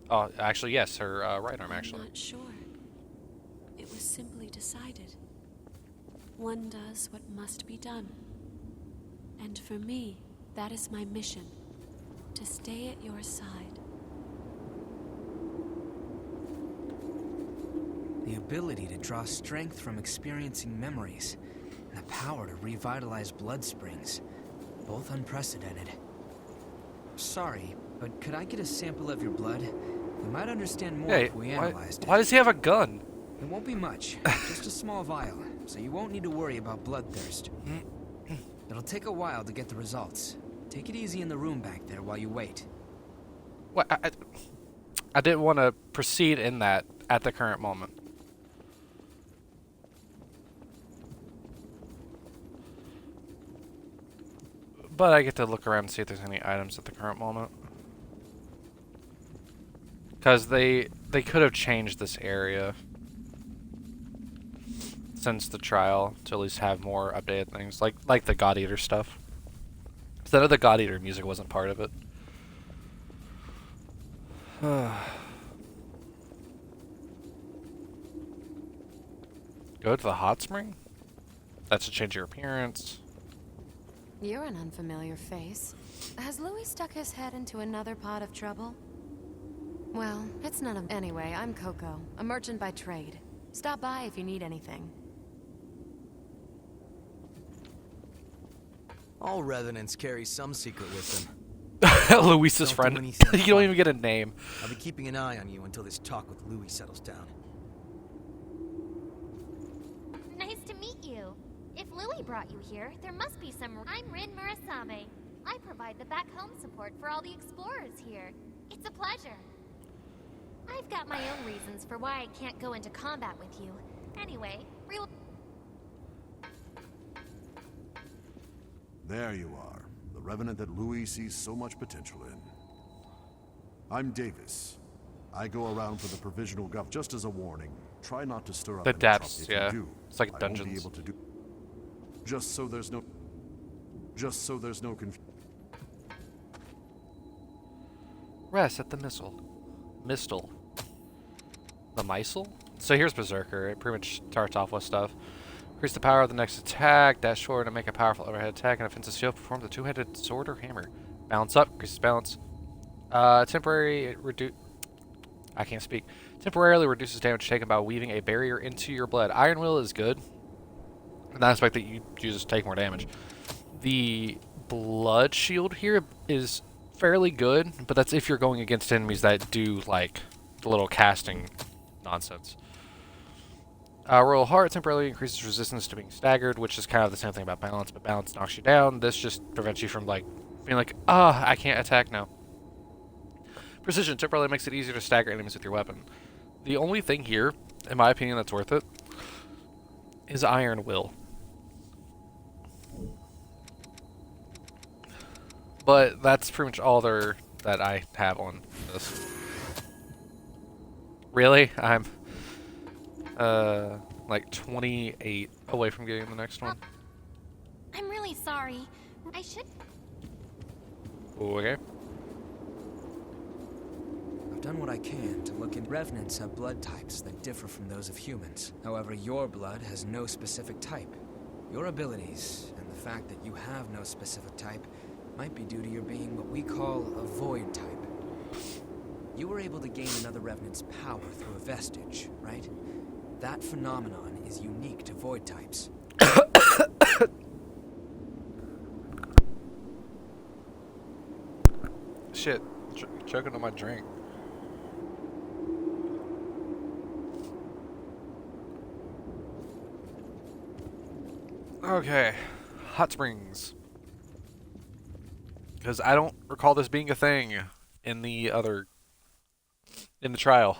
Speaker 1: Oh, actually, yes, her right arm, actually.
Speaker 5: I'm not sure. It was simply decided. One does what must be done. And for me, that is my mission. To stay at your side.
Speaker 3: The ability to draw strength from experiencing memories, and the power to revitalize blood springs. Both unprecedented. Sorry, but could I get a sample of your blood? We might understand more
Speaker 1: Hey,
Speaker 3: if we analyzed it.
Speaker 1: why does he have a gun?
Speaker 3: It won't be much, just a small vial, so you won't need to worry about bloodthirst. It'll take a while to get the results. Take it easy in the room back there while you wait.
Speaker 1: What? I didn't want to proceed in that at the current moment. But I get to look around and see if there's any items at the current moment. Because they could have changed this area since the trial to at least have more updated things, like the God Eater stuff. Because I know the God Eater music wasn't part of it. Go to the hot spring? That's to change your appearance.
Speaker 7: You're an unfamiliar face. Has Louis stuck his head into another pot of trouble? Well, it's none of... Anyway, I'm Coco, a merchant by trade. Stop by if you need anything.
Speaker 2: All revenants carry some secret with them.
Speaker 1: Luis's
Speaker 2: Don't do
Speaker 1: friend.
Speaker 2: anything
Speaker 1: You don't
Speaker 2: fun.
Speaker 1: even get a name.
Speaker 2: I'll be keeping an eye on you until this talk with Louis settles down.
Speaker 8: Nice to meet you. If Louis brought you here, there must be some... I'm Rin Murasame. I provide the back home support for all the explorers here. It's a pleasure. I've got my own reasons for why I can't go into combat with you. Anyway, real...
Speaker 9: There you are, the revenant that Louis sees so much potential in. I'm Davis. I go around for the provisional gov. Just as a warning, try not to stir up
Speaker 1: The
Speaker 9: any trouble.
Speaker 1: depths,
Speaker 9: If
Speaker 1: yeah.
Speaker 9: you do,
Speaker 1: It's like
Speaker 9: I won't
Speaker 1: dungeons.
Speaker 9: be able to do. Just so there's no confusion.
Speaker 1: Rest at the Mistle. The Mistle? So here's Berserker. It pretty much starts off with stuff. Increase the power of the next attack. Dash forward to make a powerful overhead attack. And offensive shield. Perform the two-handed sword or hammer. Balance up. Increases balance. Temporary reduce. I can't speak. Temporarily reduces damage taken by weaving a barrier into your blood. Iron Will is good. In the aspect that you use to take more damage. The blood shield here is fairly good, but that's if you're going against enemies that do like the little casting nonsense. Royal Heart temporarily increases resistance to being staggered, which is kind of the same thing about balance, but balance knocks you down. This just prevents you from like being like, I can't attack now. Precision temporarily makes it easier to stagger enemies with your weapon. The only thing here, in my opinion, that's worth it is Iron Will. But that's pretty much all that I have on this. Really? I'm like 28 away from getting the next one.
Speaker 8: I'm really sorry. I should...
Speaker 1: Okay.
Speaker 3: I've done what I can to look in. Revenants have blood types that differ from those of humans. However, your blood has no specific type. Your abilities, and the fact that you have no specific type, might be due to your being what we call a void type. You were able to gain another Revenant's power through a vestige, right? That phenomenon is unique to void types.
Speaker 1: Shit, choking on my drink. Okay, hot springs. Because I don't recall this being a thing in the trial.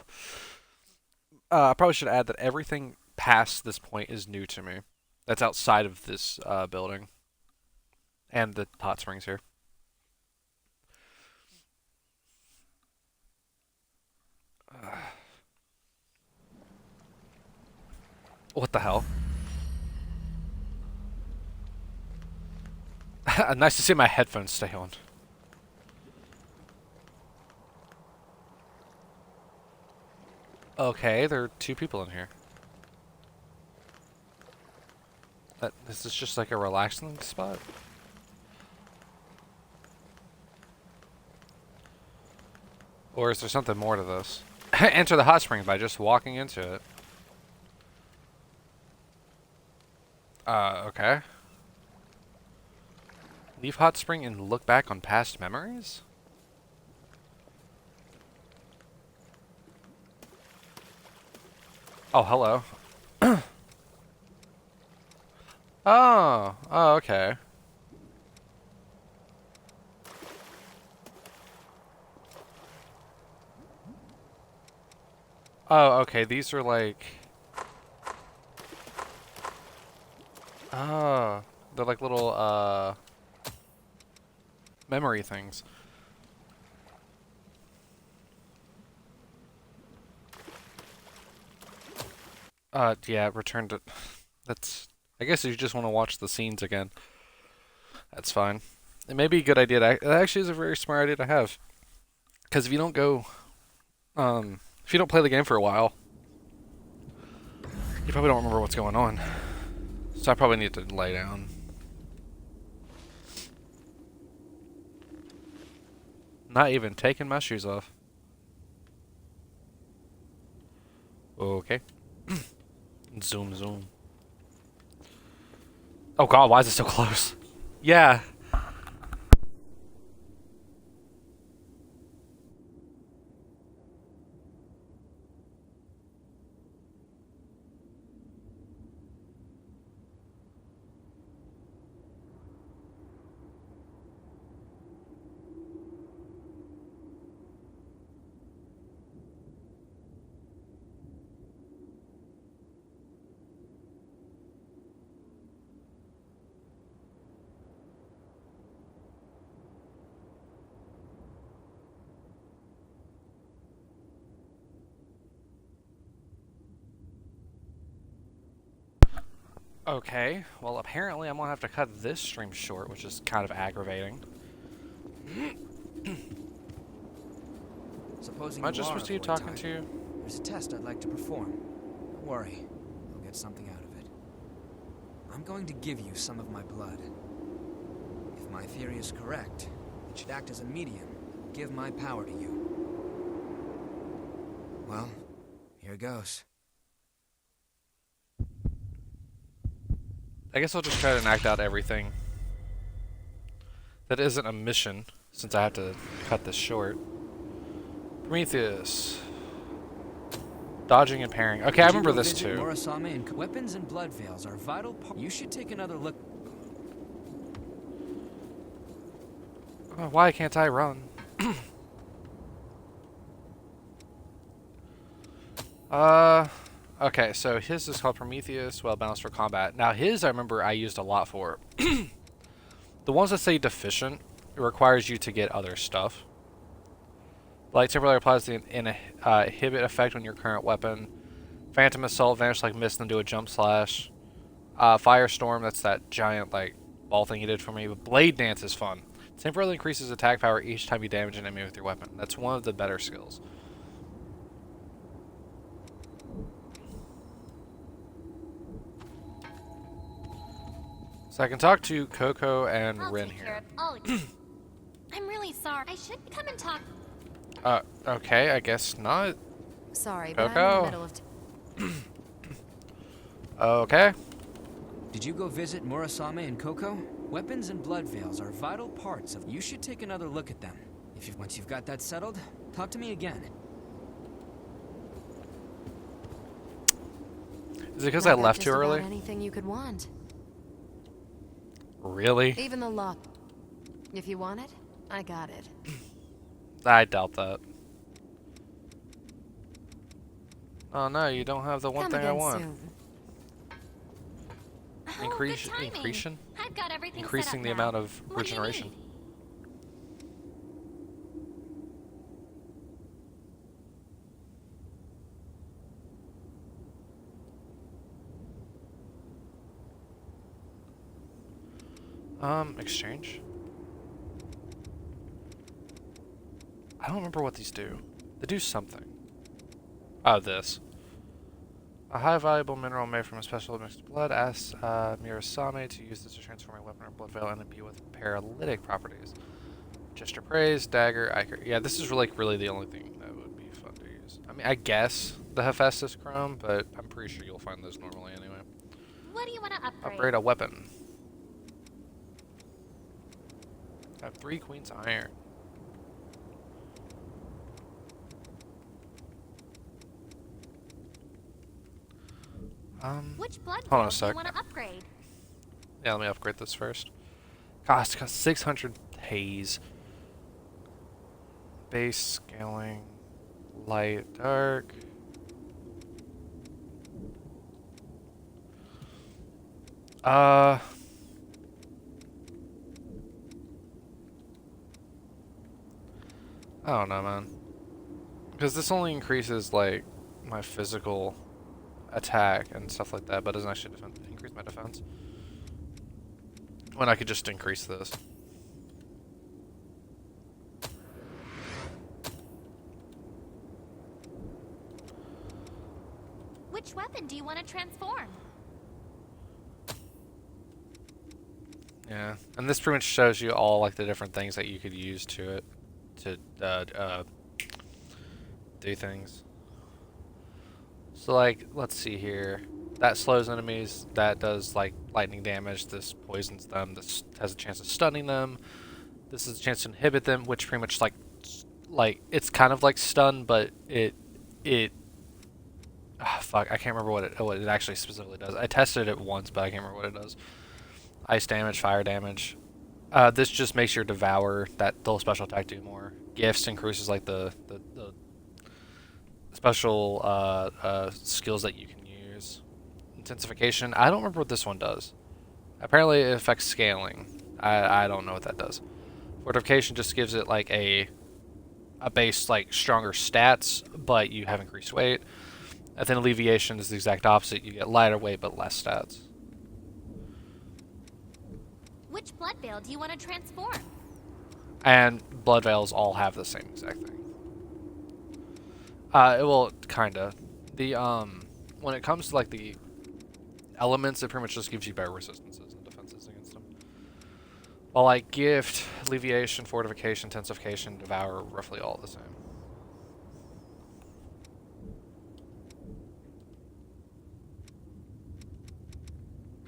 Speaker 1: I probably should add that everything past this point is new to me. That's outside of this building. And the hot springs here. What the hell? Nice to see my headphones stay on. Okay, there are 2 people in here. This is just like a relaxing spot? Or is there something more to this? Enter the hot spring by just walking into it. Okay. Leave hot spring and look back on past memories? Oh, hello. Oh, okay. Oh, okay, these are like... Oh, they're like little, memory things. Yeah, return to... That's... I guess if you just want to watch the scenes again, that's fine. It may be a good idea to... It actually is a very smart idea to have. Because if you don't go... if you don't play the game for a while, you probably don't remember what's going on. So I probably need to lay down. Not even taking my shoes off. Okay. Zoom, zoom. Oh god, why is it so close? Yeah. Okay, well apparently I'm gonna have to cut this stream short, which is kind of aggravating.
Speaker 3: Supposing
Speaker 1: Am I just supposed to be talking
Speaker 3: type,
Speaker 1: to you?
Speaker 3: There's a test I'd like to perform. Don't worry, you'll get something out of it. I'm going to give you some of my blood. If my theory is correct, it should act as a medium, give my power to you. Well, here goes.
Speaker 1: I guess I'll just try to knock out everything that isn't a mission, since I have to cut this short. Prometheus. Dodging and parrying. Okay, I remember this too.
Speaker 3: Murasame and weapons and blood veils are vital part. You should take another look.
Speaker 1: Why can't I run? Okay, so his is called Prometheus, well balanced for combat. Now his, I remember I used a lot for. The ones that say deficient, it requires you to get other stuff. Light temporarily applies the inhibit effect on your current weapon. Phantom Assault, vanish like mist and do a jump slash. Firestorm, that's that giant like ball thing you did for me. But Blade Dance is fun. Temporarily increases attack power each time you damage an enemy with your weapon. That's one of the better skills. So I can talk to Coco and
Speaker 8: I'll
Speaker 1: Rin
Speaker 8: take care
Speaker 1: here.
Speaker 8: of all of you. I'm really sorry. I should come and talk.
Speaker 1: Okay, I guess not.
Speaker 7: Sorry, but I'm in the
Speaker 1: Coco.
Speaker 7: middle of...
Speaker 1: Okay.
Speaker 3: Did you go visit Murasame and Coco? Weapons and blood veils are vital parts of... You should take another look at them. Once you've got that settled, talk to me again.
Speaker 1: Is it because
Speaker 7: I've
Speaker 1: I
Speaker 7: got
Speaker 1: left too
Speaker 7: just about
Speaker 1: early?
Speaker 7: anything you could want.
Speaker 1: Really?
Speaker 7: Even the lock. If you want it, I got it.
Speaker 1: I doubt that. Oh no, you don't have the one
Speaker 7: Come
Speaker 1: thing I
Speaker 7: again
Speaker 1: want.
Speaker 7: soon.
Speaker 8: Oh, good timing.
Speaker 1: Increasing?
Speaker 8: I've got everything
Speaker 1: Increasing
Speaker 8: set up
Speaker 1: the
Speaker 8: now.
Speaker 1: amount of
Speaker 8: What do you
Speaker 1: regeneration.
Speaker 8: need?
Speaker 1: Exchange. I don't remember what these do. They do something. Oh, this. A high valuable mineral made from a special mixed blood. Ask Murasame to use this to transform a weapon or blood veil and imbue with paralytic properties. Gesture praise, dagger, ichor. Yeah, this is really the only thing that would be fun to use. I mean, I guess the Hephaestus Chrome, but I'm pretty sure you'll find those normally anyway.
Speaker 8: What do you want to upgrade?
Speaker 1: Upgrade a weapon. I have 3 Queen's Iron.
Speaker 8: Which blood
Speaker 1: Hold on a
Speaker 8: veil do
Speaker 1: sec.
Speaker 8: you want to upgrade?
Speaker 1: Yeah, let me upgrade this first. Gosh, it costs 600 haze. Base scaling, light, dark. I don't know, man. Because this only increases, like, my physical attack and stuff like that, but doesn't actually increase my defense. When I could just increase this.
Speaker 8: Which weapon do you want to transform?
Speaker 1: Yeah, and this pretty much shows you all, like, the different things that you could use to do things. So, like, let's see here. That slows enemies. That does, like, lightning damage. This poisons them. This has a chance of stunning them. This is a chance to inhibit them, which pretty much, like it's kind of like stun, but fuck, I can't remember what it actually specifically does. I tested it once, but I can't remember what it does. Ice damage, fire damage. This just makes your Devour, that little special attack, do more. Gifts increases, like, the special skills that you can use. Intensification, I don't remember what this one does. Apparently it affects scaling. I don't know what that does. Fortification just gives it, like, a base, like, stronger stats, but you have increased weight. And then Alleviation is the exact opposite. You get lighter weight, but less stats.
Speaker 8: Which blood veil do you want to transform?
Speaker 1: And blood veils all have the same exact thing. It will kinda. The when it comes to, like, the elements, it pretty much just gives you better resistances and defenses against them. While, like, gift, alleviation, fortification, intensification, devour, roughly all the same.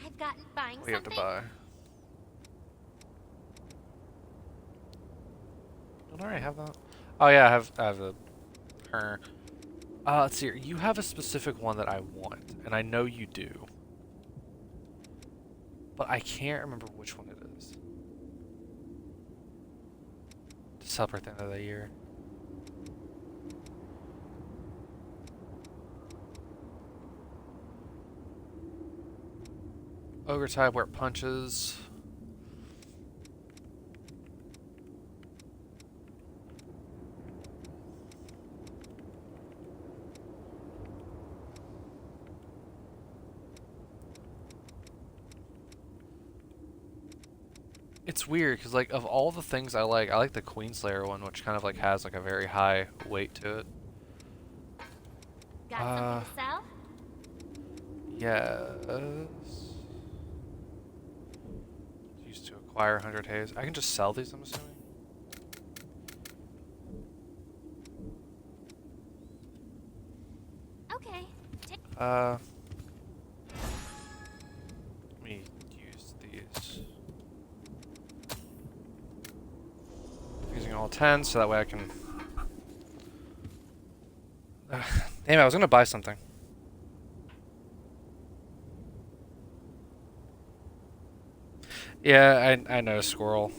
Speaker 8: I've gotten buying
Speaker 1: We have to
Speaker 8: something.
Speaker 1: buy. Don't I already have that? Oh yeah, I have the her. Let's see here. You have a specific one that I want, and I know you do. But I can't remember which one it is. To celebrate the end of the year. Ogre type where it punches. It's weird because, like, of all the things I like the Queenslayer one, which kind of, like, has, like, a very high weight to it.
Speaker 8: Got something to sell?
Speaker 1: Yes. Used to acquire 100 haze. I can just sell these, I'm assuming. Let me use these. Using all 10 so that way I can... Damn it, I was gonna buy something. Yeah, I know, Squirrel.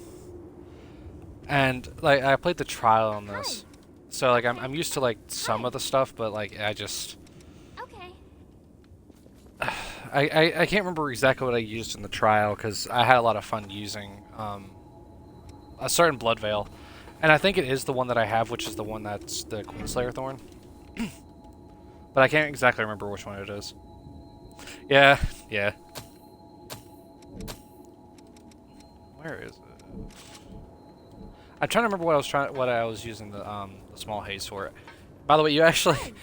Speaker 1: And like I played the trial on this. So like I'm used to like some of the stuff, but like I just
Speaker 8: Okay.
Speaker 1: I can't remember exactly what I used in the trial because I had a lot of fun using a certain Blood Veil. And I think it is the one that I have, which is the one that's the Queenslayer Thorn. But I can't exactly remember which one it is. Yeah, yeah. Where is it? I'm trying to remember what I was using the small haze for. By the way, you actually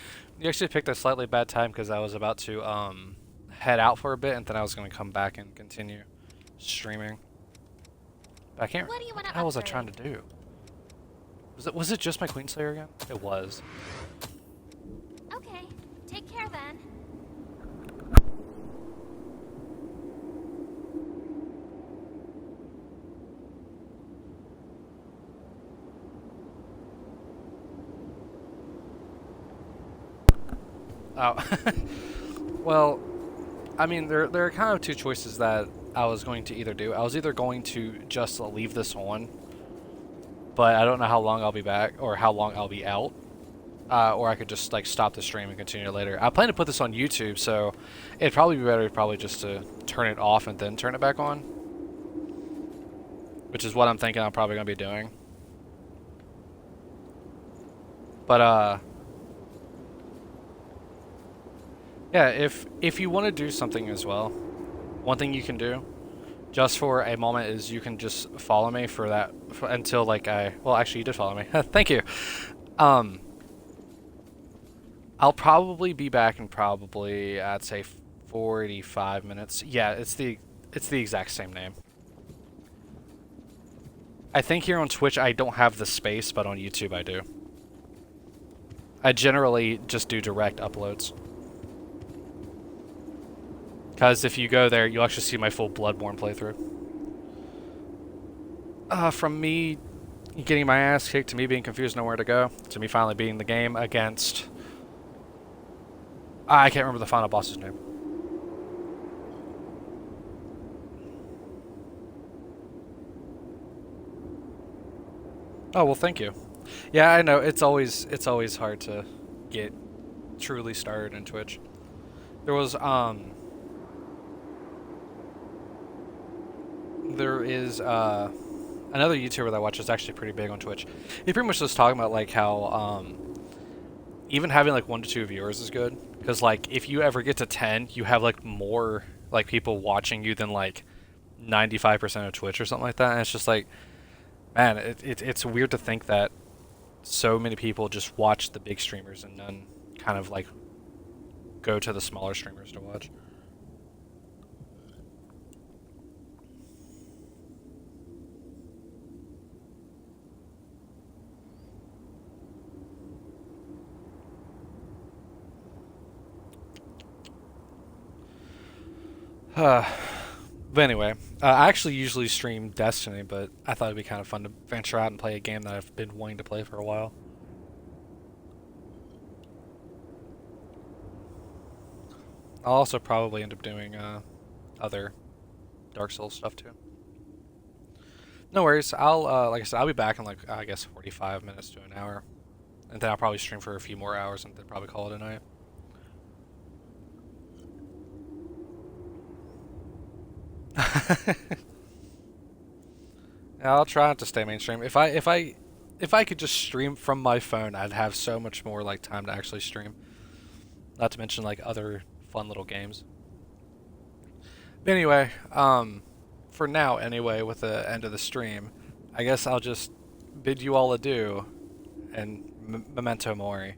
Speaker 1: picked a slightly bad time because I was about to head out for a bit and then I was going to come back and continue streaming. But I can't.
Speaker 8: What do you want to
Speaker 1: What was I
Speaker 8: upgrade?
Speaker 1: trying to do? Was it just my Queenslayer again? It was.
Speaker 8: Okay. Take care then.
Speaker 1: Oh. Well, I mean, there are kind of two choices that I was going to either do. I was either going to just leave this on, but I don't know how long I'll be back or how long I'll be out. Or I could just like stop the stream and continue later. I plan to put this on YouTube, so it'd probably be better probably just to turn it off and then turn it back on. Which is what I'm thinking I'm probably going to be doing. But yeah, if you want to do something as well, one thing you can do just for a moment is you can just follow me for that until like well, actually you did follow me. Thank you. I'll probably be back in probably I'd say 45 minutes. Yeah, it's the exact same name. I think here on Twitch I don't have the space, but on YouTube I do. I generally just do direct uploads. Because if you go there, you'll actually see my full Bloodborne playthrough. From me getting my ass kicked, to me being confused nowhere to go, to me finally beating the game against... I can't remember the final boss's name. Oh, well, thank you. Yeah, I know, it's always hard to get truly started in Twitch. There was, there is another YouTuber that I watch is actually pretty big on Twitch. He pretty much was talking about like how even having like 1 to 2 viewers is good because like if you ever get to 10, you have like more like people watching you than like 95% of Twitch or something like that. And it's just like, man, it's weird to think that so many people just watch the big streamers and none kind of like go to the smaller streamers to watch. But anyway, I actually usually stream Destiny, but I thought it'd be kind of fun to venture out and play a game that I've been wanting to play for a while. I'll also probably end up doing other Dark Souls stuff too. No worries. I'll like I said, I'll be back in like I guess 45 minutes to an hour, and then I'll probably stream for a few more hours and then probably call it a night. I'll try not to stay mainstream. If I could just stream from my phone, I'd have so much more like time to actually stream. Not to mention like other fun little games. But anyway, for now anyway, with the end of the stream, I guess I'll just bid you all adieu and memento mori.